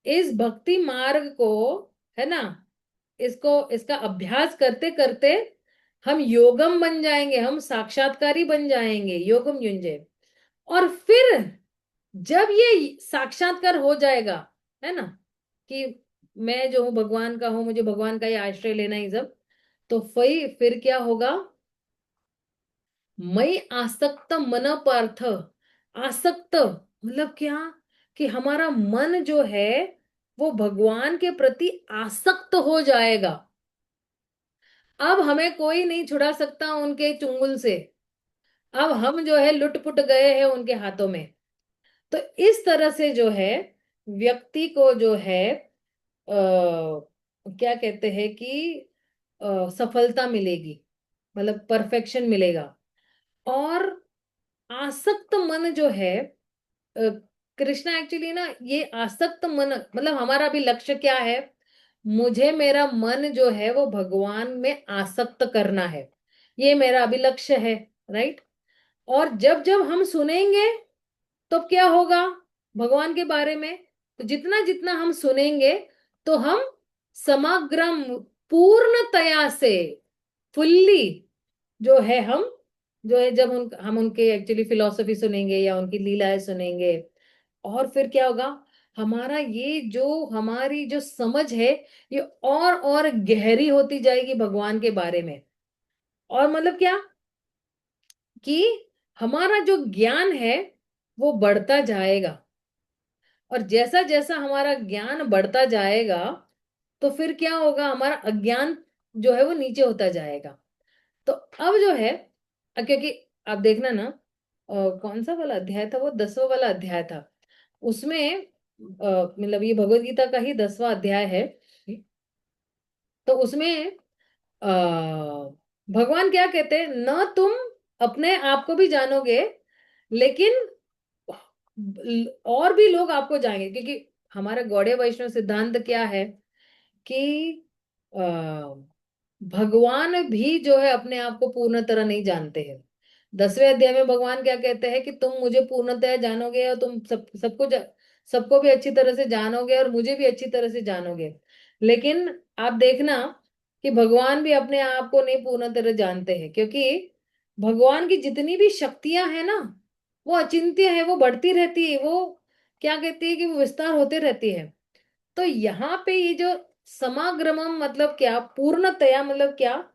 S1: इस भक्ति मार्ग को, है ना? इसको इसका अभ्यास करते करते हम योगम बन जाएंगे, हम साक्षात्कारी बन जाएंगे, योगम युंजे। और फिर जब ये साक्षात्कार हो जाएगा, है ना, कि मैं जो हूँ भगवान का हूँ, मुझे भगवान का ही आश्रय लेना है सब, तो फिर क्या होगा? मई आसक्त मन पार्थ। आसक्त मतलब क्या? कि हमारा मन जो है वो भगवान के प्रति आसक्त हो जाएगा। अब हमें कोई नहीं छुड़ा सकता उनके चुंगल से। अब हम जो है लुटपुट गए हैं उनके हाथों में। तो इस तरह से जो है व्यक्ति को जो है क्या कहते हैं कि सफलता मिलेगी, मतलब परफेक्शन मिलेगा। और आसक्त मन जो है, अ, कृष्णा एक्चुअली ना, ये आसक्त मन मतलब हमारा भी लक्ष्य क्या है? मुझे मेरा मन जो है वो भगवान में आसक्त करना है। ये मेरा अभी लक्ष्य है, राइट? और जब जब हम सुनेंगे तो क्या होगा भगवान के बारे में? तो जितना जितना हम सुनेंगे तो हम समग्रम, पूर्णतया से, फुल्ली जो है हम जो है, जब हम उनके एक्चुअली फिलोसफी सुनेंगे या उनकी लीलाएं सुनेंगे, और फिर क्या होगा? हमारा ये जो हमारी जो समझ है ये और गहरी होती जाएगी भगवान के बारे में। और मतलब क्या? कि हमारा जो ज्ञान है वो बढ़ता जाएगा। और जैसा जैसा हमारा ज्ञान बढ़ता जाएगा तो फिर क्या होगा? हमारा अज्ञान जो है वो नीचे होता जाएगा। तो अब जो है क्योंकि आप देखना ना, कौन सा वाला अध्याय था? वो 10वां वाला अध्याय था। उसमें मतलब ये भगवत गीता का ही 10वां अध्याय है। तो उसमें आ, भगवान क्या कहते हैं? न तुम अपने आप को भी जानोगे, लेकिन और भी लोग आपको जानेंगे। क्योंकि हमारा गौड़ीय वैष्णव सिद्धांत क्या है कि आ, भगवान भी जो है अपने आप को पूर्ण तरह नहीं जानते हैं। 10वें अध्याय में भगवान क्या कहते हैं कि तुम मुझे पूर्णतः जानोगे और तुम सबको भी अच्छी तरह से जानोगे और मुझे भी अच्छी तरह से जानोगे। लेकिन आप देखना कि भगवान भी अपने आप को नहीं पूर्ण तरह जानते हैं, क्योंकि भगवान की जितनी भी शक्तियां हैं ना वो अचिंत्य है, वो बढ़ती रहती है, वो क्या कहती है कि वो विस्तार होते रहती है। तो यहाँ पे ये जो समाग्रमम मतलब क्या, पूर्णतया मतलब क्या?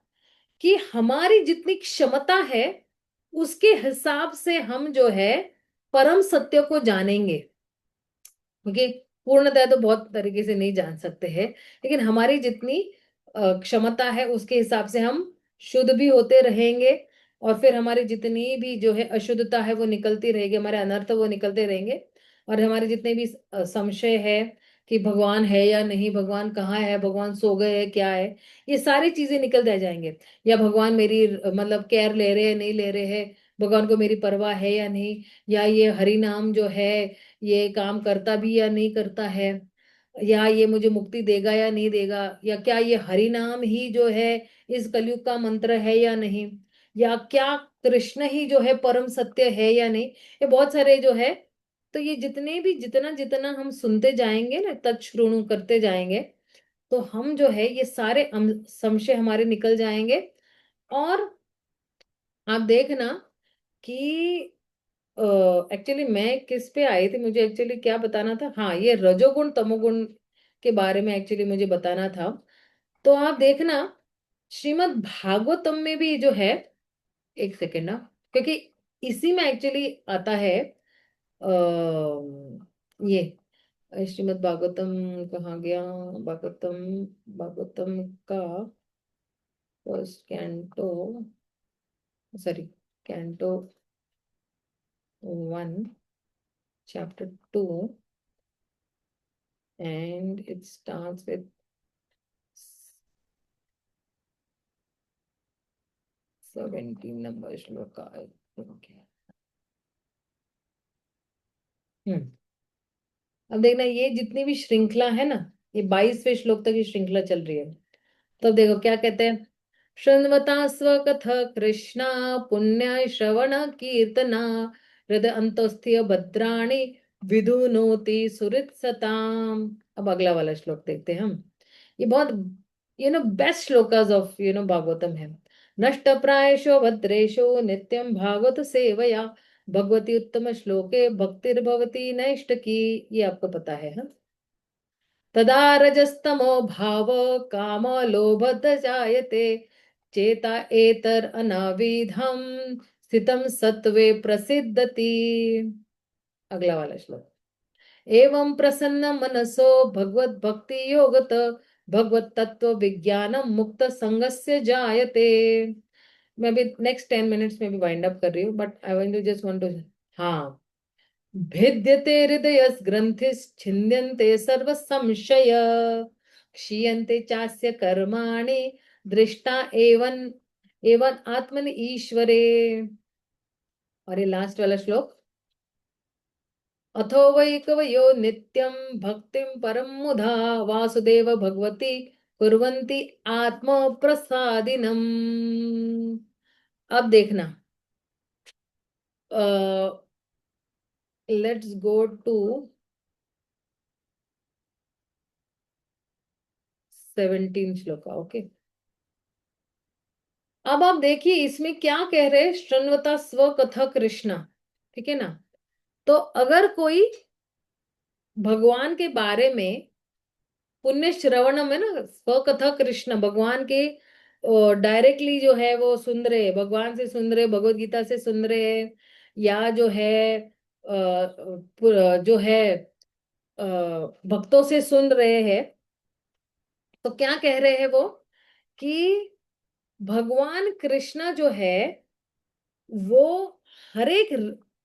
S1: कि हमारी जितनी क्षमता है उसके हिसाब से हम जो है परम सत्य को जानेंगे। क्योंकि पूर्णतः तो बहुत तरीके से नहीं जान सकते हैं, लेकिन हमारी जितनी क्षमता है उसके हिसाब से हम शुद्ध भी होते रहेंगे। और फिर हमारी जितनी भी जो है अशुद्धता है वो निकलती रहेगी, हमारे अनर्थ वो निकलते रहेंगे। और हमारे जितने भी संशय है कि भगवान है या नहीं, भगवान कहाँ है, भगवान सो गए है क्या है, ये सारी चीजें निकल जाएंगे। या भगवान मेरी मतलब केयर ले रहे हैं नहीं ले रहे हैं, भगवान को मेरी परवाह है या नहीं, या ये हरि नाम जो है ये काम करता भी या नहीं करता है, या ये मुझे मुक्ति देगा या नहीं देगा, या क्या ये हरि नाम ही जो है इस कलयुग का मंत्र है या नहीं, या क्या कृष्ण ही जो है परम सत्य है या नहीं। ये बहुत सारे जो है, तो ये जितने भी जितना जितना हम सुनते जाएंगे ना, तत्श्रुणु करते जाएंगे, तो हम जो है ये सारे संशय हमारे निकल जाएंगे। और आप देखना कि एक्चुअली मैं किस पे आई थी, मुझे एक्चुअली क्या बताना था, हाँ ये रजोगुण तमोगुण के बारे में एक्चुअली मुझे बताना था। तो आप देखना श्रीमद् भागवतम में भी जो है, एक सेकेंड ना, क्योंकि इसी में एक्चुअली आता है ये श्रीमद् भागवतम कहाँ गया, भागवतम, भागवतम का first canto, sorry, canto 1 chapter 2, and it starts with 17 number shloka, I think. अब देखना ये जितनी भी श्रृंखला है ना, ये 22वें श्लोक तक की श्रृंखला चल रही है। तब देखो क्या कहते हैं, शृण्वता स्वकथ कृष्णा पुण्य श्रवण कीर्तना हृदय अंतस्थीय भद्राणि विधुनोति सुहृत् सताम। अब अगला वाला श्लोक देखते हैं हम। ये बहुत बेस्ट श्लोकास ऑफ भागवतम है। नष्ट प्रायशो भद्रेशो नित्यम भागवत सेवया भगवती उत्तम श्लोके भक्तिर्भवती नैष्ट की। ये आपको पता है, हाँ। तदा रजस्तमो भाव काम लोभ जायते चेता एतर अनाविधम स्थितम सत्वे प्रसिद्धति। अगला वाला श्लोक, एवं प्रसन्न मनसो भगवत भक्ति योगत भगवत तत्व विज्ञानम मुक्त संगस्य जायते। मैं भी नेक्स्ट 10 मिनट्स में भी वाइंड अप कर रही हूँ, बट आई वांट टू, हाँ, भिद्यते हृदय ग्रंथिश्छिन्द्यन्ते सर्व संशय क्षीयन्ते चास्य कर्माणि दृष्टा एवं एवं आत्मन ईश्वरे। और ये लास्ट वाला श्लोक, अथो वै कवयो नित्यं भक्तिं परम मुधा वासुदेव भगवती कुर्वन्ति आत्म प्रसादिनम। अब देखना, let's go to 17 shloka, okay. अब आप देखिए इसमें क्या कह रहे हैं, शृण्वता स्व कथा कृष्णा, ठीक है ना। तो अगर कोई भगवान के बारे में पुण्य श्रवणम है ना, स्व कथा कृष्ण, भगवान के डायरेक्टली जो है वो सुन रहे, भगवान से सुन रहे, भगवत गीता से सुन रहे, या जो है जो है भक्तों से सुन रहे हैं, तो क्या कह रहे हैं वो, कि भगवान कृष्ण जो है वो हर एक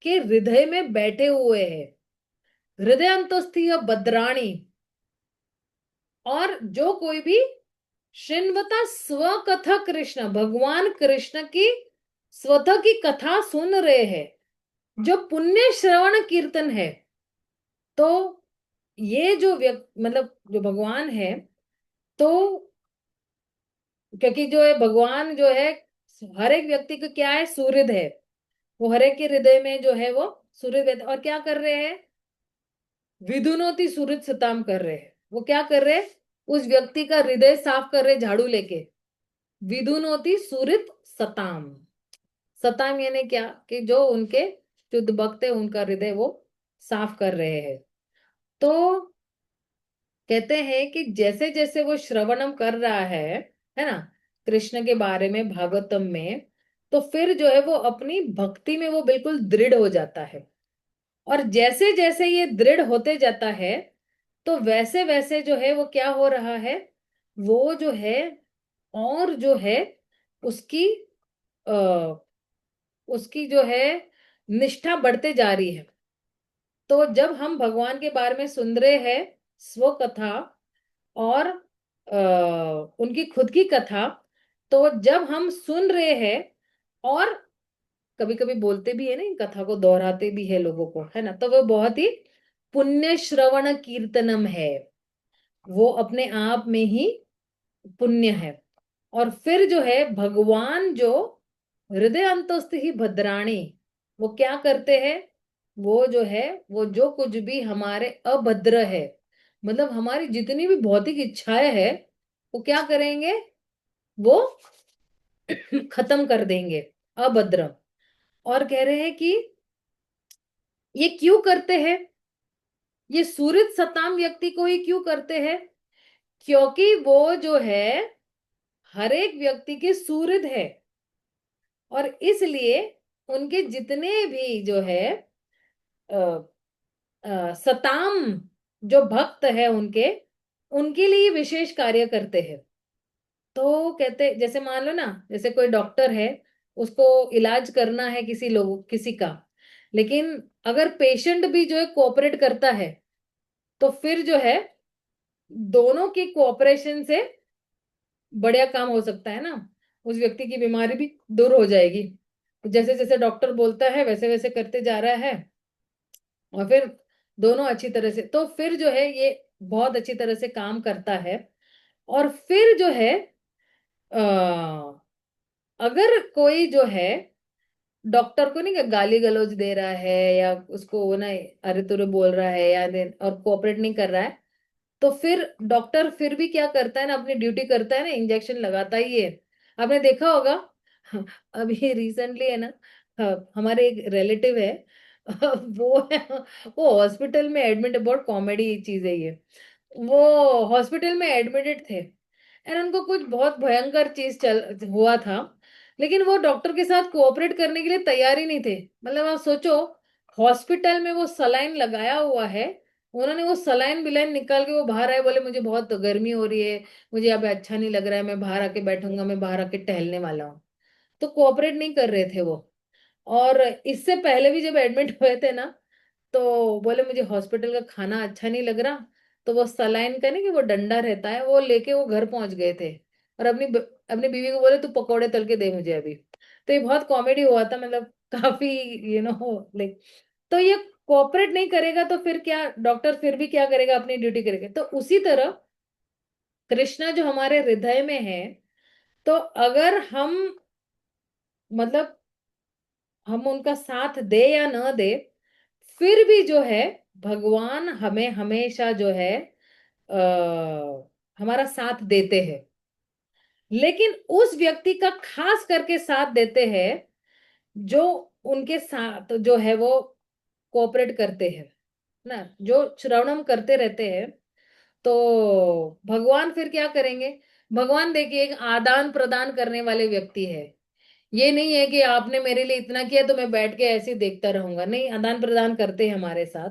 S1: के हृदय में बैठे हुए हैं, हृदय अंतस्थीय भद्राणी। और जो कोई भी श्रृण्वता स्व कथा कृष्ण, भगवान कृष्ण की स्वतः की कथा सुन रहे हैं, जो पुण्य श्रवण कीर्तन है, तो ये जो मतलब जो भगवान है, तो क्योंकि जो है भगवान जो है हर एक व्यक्ति को क्या है, सूर्य है, वो हर एक के हृदय में जो है वो सूर्य है। और क्या कर रहे हैं, विधुनोति सूरज सताम कर रहे हैं। वो क्या कर रहे हैं, उस व्यक्ति का हृदय साफ कर रहे झाड़ू लेके। विधुनोति सूरित सताम, सताम यानी क्या, कि जो उनके शुद्ध भक्त है उनका हृदय वो साफ कर रहे हैं। तो कहते हैं कि जैसे जैसे वो श्रवणम कर रहा है ना, कृष्ण के बारे में भागवतम में, तो फिर जो है वो अपनी भक्ति में वो बिल्कुल दृढ़ हो जाता है। और जैसे जैसे ये दृढ़ होते जाता है, तो वैसे वैसे जो है वो क्या हो रहा है, वो जो है और जो है उसकी आ, उसकी जो है निष्ठा बढ़ते जा रही है। तो जब हम भगवान के बारे में सुन रहे हैं स्व कथा और उनकी खुद की कथा, तो जब हम सुन रहे हैं और कभी कभी बोलते भी है ना, इन कथा को दोहराते भी है लोगों को, है ना, तो वो बहुत ही पुण्य श्रवण कीर्तनम है, वो अपने आप में ही पुण्य है। और फिर जो है भगवान जो हृदय अंतस्थ ही भद्राणी, वो क्या करते हैं, वो जो है, वो जो कुछ भी हमारे अभद्र है, मतलब हमारी जितनी भी भौतिक इच्छाएं है, वो क्या करेंगे, वो खत्म कर देंगे, अभद्र। और कह रहे हैं कि ये क्यों करते हैं, ये सूरज सताम व्यक्ति को ही क्यों करते हैं, क्योंकि वो जो है हर एक व्यक्ति के सूरज है, और इसलिए उनके जितने भी जो है अ, सताम जो भक्त है उनके, उनके लिए विशेष कार्य करते हैं। तो कहते, जैसे मान लो ना, जैसे कोई डॉक्टर है, उसको इलाज करना है किसी लोग किसी का, लेकिन अगर पेशेंट भी जो है कोऑपरेट करता है, तो फिर जो है दोनों की कोऑपरेशन से बढ़िया काम हो सकता है ना, उस व्यक्ति की बीमारी भी दूर हो जाएगी। जैसे जैसे डॉक्टर बोलता है वैसे वैसे करते जा रहा है, और फिर दोनों अच्छी तरह से, तो फिर जो है ये बहुत अच्छी तरह से काम करता है। और फिर जो है आ, अगर कोई जो है डॉक्टर को नहीं गाली गलौज दे रहा है, या उसको वो ना अरे तुरे बोल रहा है या और कोऑपरेट नहीं कर रहा है, तो फिर डॉक्टर फिर भी क्या करता है ना, अपनी ड्यूटी करता है ना, इंजेक्शन लगाता ही है। आपने देखा होगा अभी रिसेंटली है ना, हमारे एक रिलेटिव है, वो है, वो हॉस्पिटल में एडमिट, बहुत कॉमेडी चीज है ये। वो हॉस्पिटल में एडमिटेड थे, एंड उनको कुछ बहुत भयंकर चीज चल हुआ था, लेकिन वो डॉक्टर के साथ कोऑपरेट करने के लिए तैयार ही नहीं थे। मतलब आप सोचो, हॉस्पिटल में वो सलाइन लगाया हुआ है, उन्होंने वो सलाइन बिलाइन निकाल के वो बाहर आए, बोले मुझे बहुत गर्मी हो रही है, मुझे यहाँ पे अच्छा नहीं लग रहा है, मैं बाहर आके बैठूंगा, मैं बाहर आके टहलने वाला हूँ। तो कोऑपरेट नहीं कर रहे थे वो। और इससे पहले भी जब एडमिट हुए थे ना, तो बोले मुझे हॉस्पिटल का खाना अच्छा नहीं लग रहा, तो वो सलाइन का नहीं कि वो डंडा रहता है, वो लेके वो घर पहुंच गए थे, और अपनी बीवी को बोले तू पकौड़े तल के दे मुझे अभी। तो ये बहुत कॉमेडी हुआ था, मतलब काफी लाइक, तो ये कोऑपरेट नहीं करेगा तो फिर क्या, डॉक्टर फिर भी क्या करेगा, अपनी ड्यूटी करेगा। तो उसी तरह कृष्णा जो हमारे हृदय में है, तो अगर हम, मतलब हम उनका साथ दे या न दे, फिर भी जो है भगवान हमें हमेशा जो है हमारा साथ देते हैं। लेकिन उस व्यक्ति का खास करके साथ देते हैं जो उनके साथ जो है वो कोऑपरेट करते हैं ना, जो श्रवणम करते रहते हैं। तो भगवान फिर क्या करेंगे, भगवान देखिए एक आदान प्रदान करने वाले व्यक्ति है। ये नहीं है कि आपने मेरे लिए इतना किया तो मैं बैठ के ऐसे ही देखता रहूंगा, नहीं, आदान प्रदान करते हैं हमारे साथ।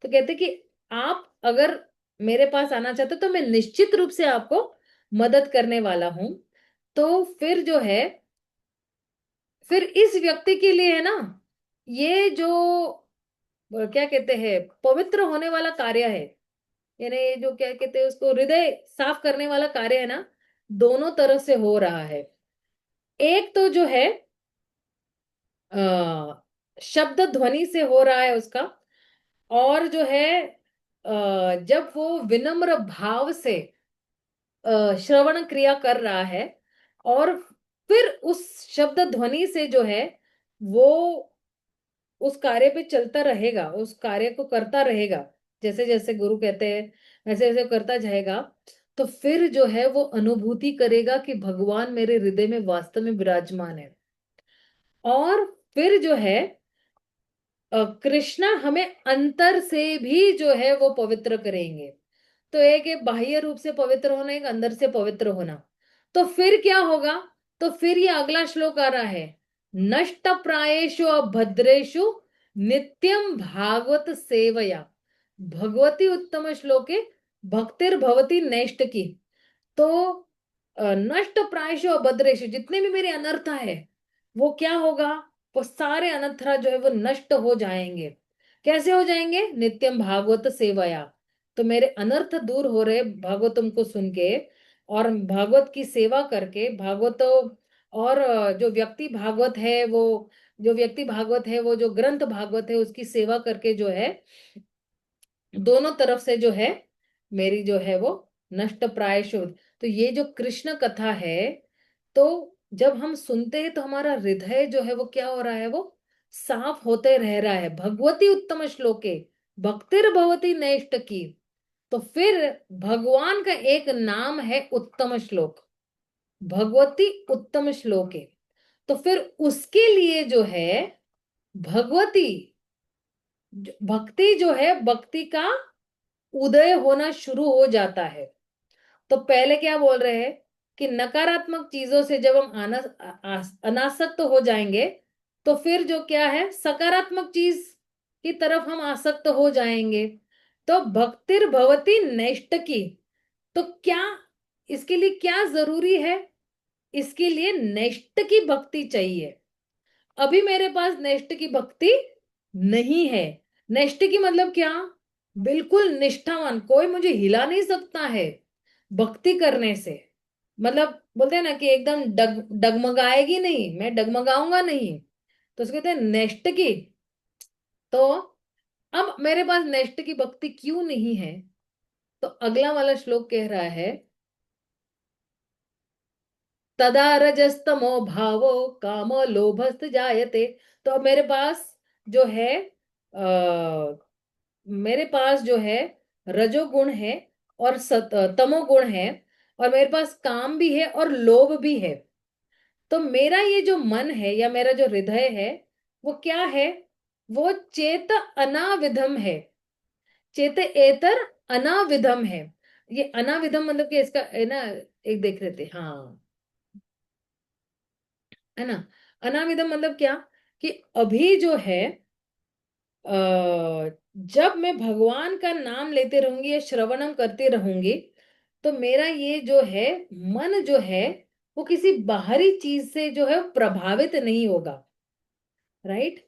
S1: तो कहते कि आप अगर मेरे पास आना चाहते हो तो मैं निश्चित रूप से आपको मदद करने वाला हूं। तो फिर जो है, फिर इस व्यक्ति के लिए है ना, ये जो क्या कहते हैं पवित्र होने वाला कार्य है, यानी ये जो क्या कहते हैं उसको हृदय साफ करने वाला कार्य है ना, दोनों तरफ से हो रहा है। एक तो जो है शब्द ध्वनि से हो रहा है उसका, और जो है जब वो विनम्र भाव से श्रवण क्रिया कर रहा है, और फिर उस शब्द ध्वनि से जो है वो उस कार्य पे चलता रहेगा, उस कार्य को करता रहेगा, जैसे जैसे गुरु कहते हैं वैसे वैसे करता जाएगा। तो फिर जो है वो अनुभूति करेगा कि भगवान मेरे हृदय में वास्तव में विराजमान है। और फिर जो है कृष्णा हमें अंतर से भी जो है वो पवित्र करेंगे। तो एक है बाह्य रूप से पवित्र होना, एक अंदर से पवित्र होना। तो फिर क्या होगा, तो फिर ये अगला श्लोक आ रहा है, नष्ट प्रायेषु अभद्रेषु नित्यम भागवत सेवया भगवती उत्तम श्लोके भक्तिर्भवती नैष्ट की। तो नष्ट प्रायशो अभद्रेषु, जितने भी मेरे अनर्थ है वो क्या होगा, वो सारे अनर्थरा जो है वो नष्ट हो जाएंगे। कैसे हो जाएंगे, नित्यम भागवत सेवया। तो मेरे अनर्थ दूर हो रहे भागवतम को सुन के, और भागवत की सेवा करके, भागवत, और जो व्यक्ति भागवत है जो व्यक्ति भागवत है, वो जो ग्रंथ भागवत है उसकी सेवा करके जो है दोनों तरफ से जो है मेरी जो है वो नष्ट प्राय शोध। तो ये जो कृष्ण कथा है, तो जब हम सुनते हैं तो हमारा हृदय जो है वो क्या हो रहा है, वो साफ होते रह रहा है। भगवती उत्तम श्लोके भक्तिर भवती नैष्ट की। तो फिर भगवान का एक नाम है उत्तम श्लोक, भगवती उत्तम श्लोके। तो फिर उसके लिए जो है भगवती भक्ति जो है, भक्ति का उदय होना शुरू हो जाता है। तो पहले क्या बोल रहे हैं कि नकारात्मक चीजों से जब हम अनासक्त हो जाएंगे, तो फिर जो क्या है सकारात्मक चीज की तरफ हम आसक्त हो जाएंगे। तो भक्तिर भवती नैष्ट की। तो क्या इसके लिए क्या जरूरी है? इसके लिए नेष्ट की भक्ति चाहिए। अभी मेरे पास नेष्ट की भक्ति नहीं है। नेष्ट की मतलब क्या? बिल्कुल निष्ठावान, कोई मुझे हिला नहीं सकता है भक्ति करने से। मतलब बोलते हैं ना कि एकदम डगमगाएगी नहीं, मैं डगमगाऊंगा नहीं। तो उसको कहते हैं नेष्ट की। तो अब मेरे पास नेष्ट की भक्ति क्यों नहीं है? तो अगला वाला श्लोक कह रहा है, तदा रजस्तमो भावो काम लोभस्त जायते। तो अब मेरे पास जो है मेरे पास जो है रजोगुण है और तमोगुण है, और मेरे पास काम भी है और लोभ भी है। तो मेरा ये जो मन है या मेरा जो हृदय है, वो क्या है? वो चेत अनाविधम है, चेत एतर अनाविधम है। ये अनाविधम मतलब कि इसका है ना, एक देख रहे थे, हाँ, है ना। अनाविधम मतलब क्या? कि अभी जो है जब मैं भगवान का नाम लेते रहूंगी या श्रवणम करते रहूंगी, तो मेरा ये जो है मन जो है वो किसी बाहरी चीज से जो है प्रभावित नहीं होगा, राइट।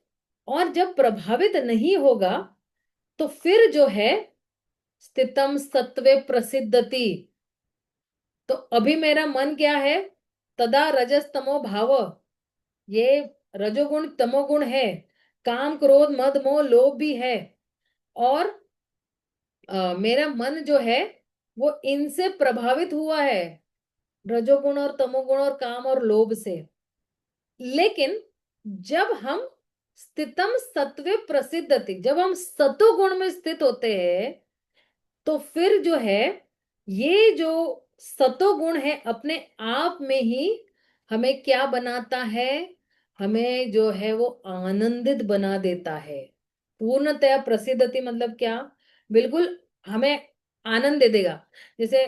S1: और जब प्रभावित नहीं होगा, तो फिर जो है स्थितम सत्वे प्रसिद्धति। तो अभी मेरा मन क्या है? तदा रजस तमो भाव, ये रजोगुण तमोगुण है। काम क्रोध मद मोह लोभ भी है। और मेरा मन जो है वो इनसे प्रभावित हुआ है, रजोगुण और तमोगुण और काम और लोभ से। लेकिन जब हम स्थितम सत्वे प्रसिद्धति, जब हम सतोगुण में स्थित होते हैं, तो फिर जो है ये जो सतोगुण है अपने आप में ही हमें क्या बनाता है? हमें जो है वो आनंदित बना देता है। पूर्णतया प्रसिद्धति मतलब क्या? बिल्कुल हमें आनंद दे देगा। जैसे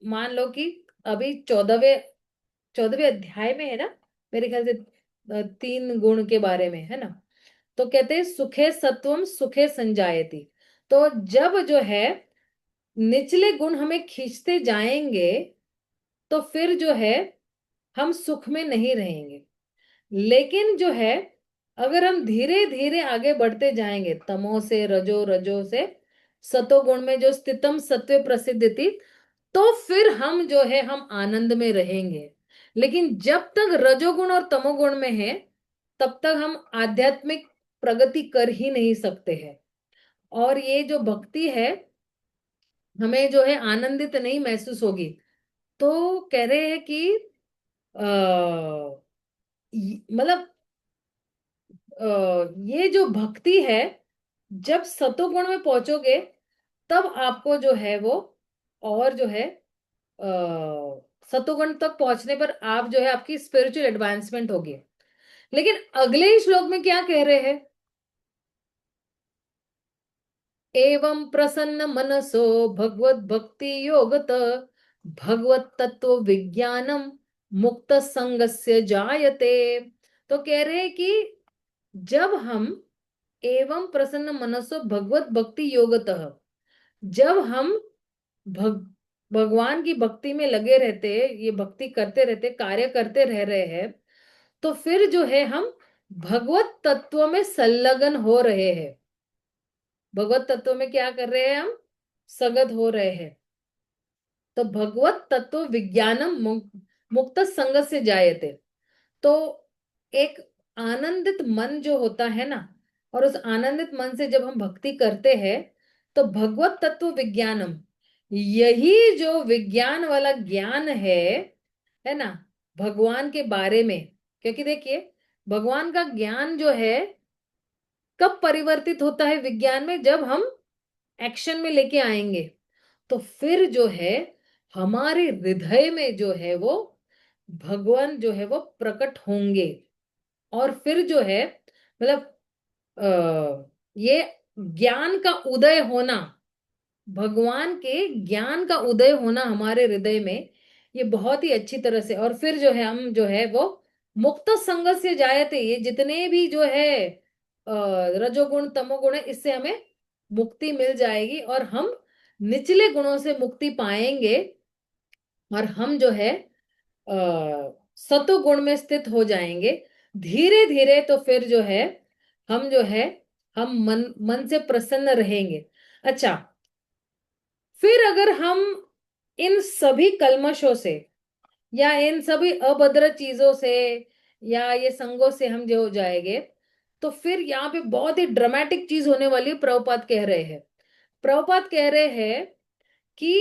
S1: मान लो कि अभी 14वें अध्याय में है ना, मेरे ख्याल से 3 गुण के बारे में है ना। तो कहते हैं सुखे सत्वम सुखे संजायति। तो जब जो है निचले गुण हमें खींचते जाएंगे, तो फिर जो है हम सुख में नहीं रहेंगे। लेकिन जो है अगर हम धीरे धीरे आगे बढ़ते जाएंगे, तमो से रजो, रजो से सतोगुण में जो स्थितम सत्व प्रसिद्ध थी, तो फिर हम जो है हम आनंद में रहेंगे। लेकिन जब तक रजोगुण और तमोगुण में है, तब तक हम आध्यात्मिक प्रगति कर ही नहीं सकते हैं। और ये जो भक्ति है हमें जो है आनंदित नहीं महसूस होगी। तो कह रहे हैं कि मतलब ये जो भक्ति है, जब सतोगुण में पहुंचोगे तब आपको जो है वो और जो है सतोगुण तक पहुंचने पर आप जो है आपकी स्पिरिचुअल एडवांसमेंट होगी। लेकिन अगले ही श्लोक में क्या कह रहे हैं? एवं प्रसन्न मनसो भगवत भक्ति योगत भगवत तत्व विज्ञानम मुक्त संगस्य जायते। तो कह रहे हैं कि जब हम एवं प्रसन्न मनसो भगवत भक्ति योगतः, जब हम भग भगवान की भक्ति में लगे रहते, ये भक्ति करते रहते, कार्य करते रह रहे हैं, तो फिर जो है हम भगवत तत्व में संलग्न हो रहे हैं। भगवत तत्व में क्या कर रहे हैं हम? सगत हो रहे हैं। तो भगवत तत्व विज्ञानम मुक्त संग से जायते। तो एक आनंदित मन जो होता है ना, और उस आनंदित मन से जब हम भक्ति करते हैं, तो भगवत तत्व विज्ञानम, यही जो विज्ञान वाला ज्ञान है ना, भगवान के बारे में। क्योंकि देखिए, भगवान का ज्ञान जो है कब परिवर्तित होता है विज्ञान में, जब हम एक्शन में लेके आएंगे। तो फिर जो है हमारे हृदय में जो है वो भगवान जो है वो प्रकट होंगे। और फिर जो है मतलब ये ज्ञान का उदय होना, भगवान के ज्ञान का उदय होना हमारे हृदय में, ये बहुत ही अच्छी तरह से। और फिर जो है हम जो है वो मुक्त संग से जायते, ये जितने भी जो है रजोगुण तमोगुण है, इससे हमें मुक्ति मिल जाएगी और हम निचले गुणों से मुक्ति पाएंगे। और हम जो है सतुगुण में स्थित हो जाएंगे धीरे धीरे। तो फिर जो है हम जो है हम मन मन से प्रसन्न रहेंगे। अच्छा, फिर अगर हम इन सभी कल्मशों से या इन सभी अभद्र चीजों से या ये संगों से हम जो हो जाएंगे, तो फिर यहाँ पे बहुत ही ड्रामेटिक चीज होने वाली है। प्रभुपाद कह रहे हैं, प्रभुपाद कह रहे हैं कि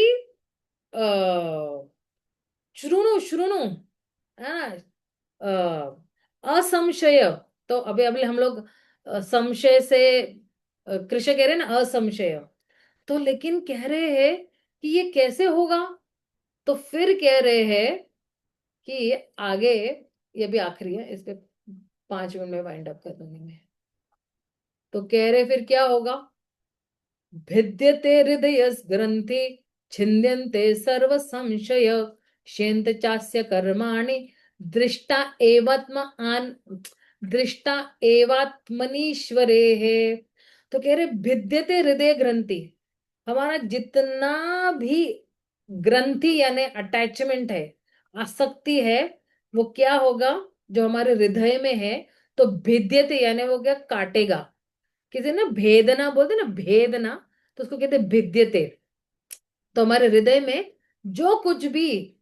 S1: श्रुणु श्रुणु, है ना, असंशय। तो अभी अभी हम लोग संशय से कृष्ण कह रहे हैं ना असंशय। तो लेकिन कह रहे हैं कि ये कैसे होगा। तो फिर कह रहे हैं कि आगे, ये भी आखिरी है, इस पे 5 मिनट में वाइंड अप कर दूंगी मैं। तो कह रहे फिर क्या होगा, भिद्यते हृदय ग्रंथि छिन्द्यन्ते सर्व संशय शेन्त चास्य कर्माणि दृष्टा एवात्म आन दृष्टा एवात्मनीश्वरे है। तो कह रहे भिद्यते हृदय ग्रंथि, हमारा जितना भी ग्रंथि यानी अटैचमेंट है, आसक्ति है, वो क्या होगा, जो हमारे हृदय में है। तो भिद्यते यानी वो क्या काटेगा। किसी ना भेदना बोलते ना, भेदना, तो उसको कहते भिद्यते। तो हमारे हृदय में जो कुछ भी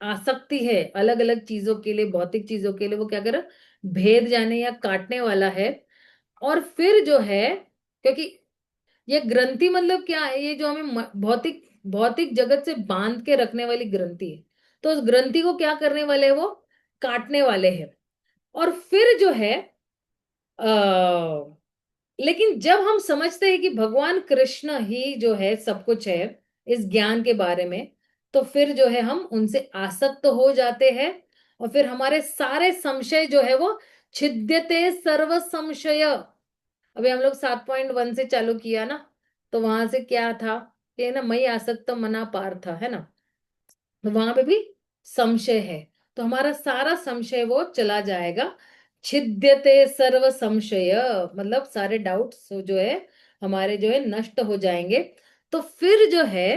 S1: आसक्ति है अलग अलग चीजों के लिए, भौतिक चीजों के लिए, वो क्या कर रहा, भेद जाने या काटने वाला है। और फिर जो है, क्योंकि ये ग्रंथि मतलब क्या है, ये जो हमें भौतिक भौतिक जगत से बांध के रखने वाली ग्रंथि है। तो उस ग्रंथि को क्या करने वाले हैं, वो काटने वाले हैं। और फिर जो है लेकिन जब हम समझते हैं कि भगवान कृष्ण ही जो है सब कुछ है इस ज्ञान के बारे में, तो फिर जो है हम उनसे आसक्त हो जाते हैं। और फिर हमारे सारे संशय जो है वो छिद्यते सर्व संशय। अभी हम लोग 7.1 से चालू किया ना, तो वहां से क्या था कि ना मई आसक्त मना पार था, है ना। तो वहां पे भी संशय है, तो हमारा सारा संशय वो चला जाएगा। छिद्यते सर्व संशय, मतलब सारे डाउट्स जो है हमारे जो है नष्ट हो जाएंगे। तो फिर जो है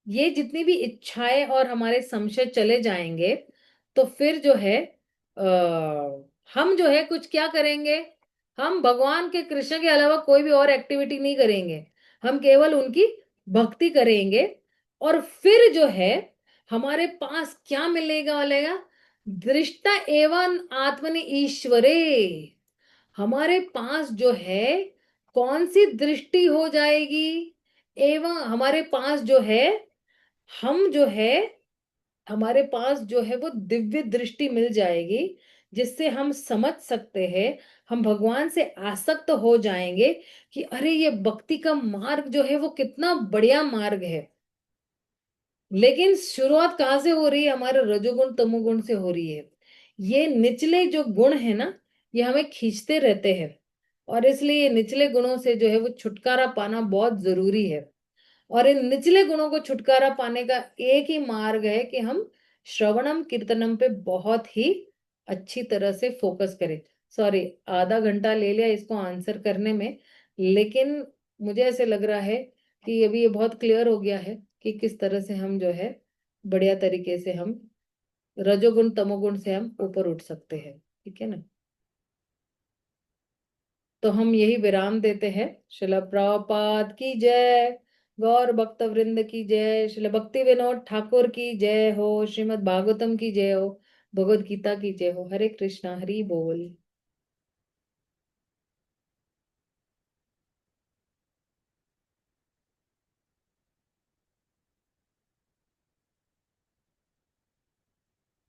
S1: ये जितनी भी इच्छाएं और हमारे संशय चले जाएंगे। तो फिर जो है हम जो है कुछ क्या करेंगे, हम भगवान के कृष्ण के अलावा कोई भी और एक्टिविटी नहीं करेंगे, हम केवल उनकी भक्ति करेंगे। और फिर जो है हमारे पास क्या मिलेगा मिलेगा, दृष्टा एवं आत्मनि ईश्वरे। हमारे पास जो है कौन सी दृष्टि हो जाएगी, एवं हमारे पास जो है हम जो है हमारे पास जो है वो दिव्य दृष्टि मिल जाएगी, जिससे हम समझ सकते हैं, हम भगवान से आसक्त हो जाएंगे कि अरे ये भक्ति का मार्ग जो है वो कितना बढ़िया मार्ग है। लेकिन शुरुआत कहाँ से हो रही है, हमारे रजोगुण तमोगुण से हो रही है। ये निचले जो गुण है ना, ये हमें खींचते रहते हैं। और इसलिए ये निचले गुणों से जो है वो छुटकारा पाना बहुत जरूरी है। और इन निचले गुणों को छुटकारा पाने का एक ही मार्ग है कि हम श्रवणम कीर्तनम पे बहुत ही अच्छी तरह से फोकस करें। सॉरी, आधा घंटा ले लिया इसको आंसर करने में, लेकिन मुझे ऐसे लग रहा है कि अभी ये बहुत क्लियर हो गया है कि किस तरह से हम जो है बढ़िया तरीके से हम रजोगुण तमोगुण से हम ऊपर उठ सकते हैं। ठीक है ना। तो हम यही विराम देते हैं। श्रील प्रभुपाद की जय, गौर भक्त वृंद की जय, श्रील भक्ति विनोद ठाकुर की जय हो, श्रीमद् भागवतम की जय हो, भगवत गीता की जय हो। हरे कृष्णा, हरि बोल।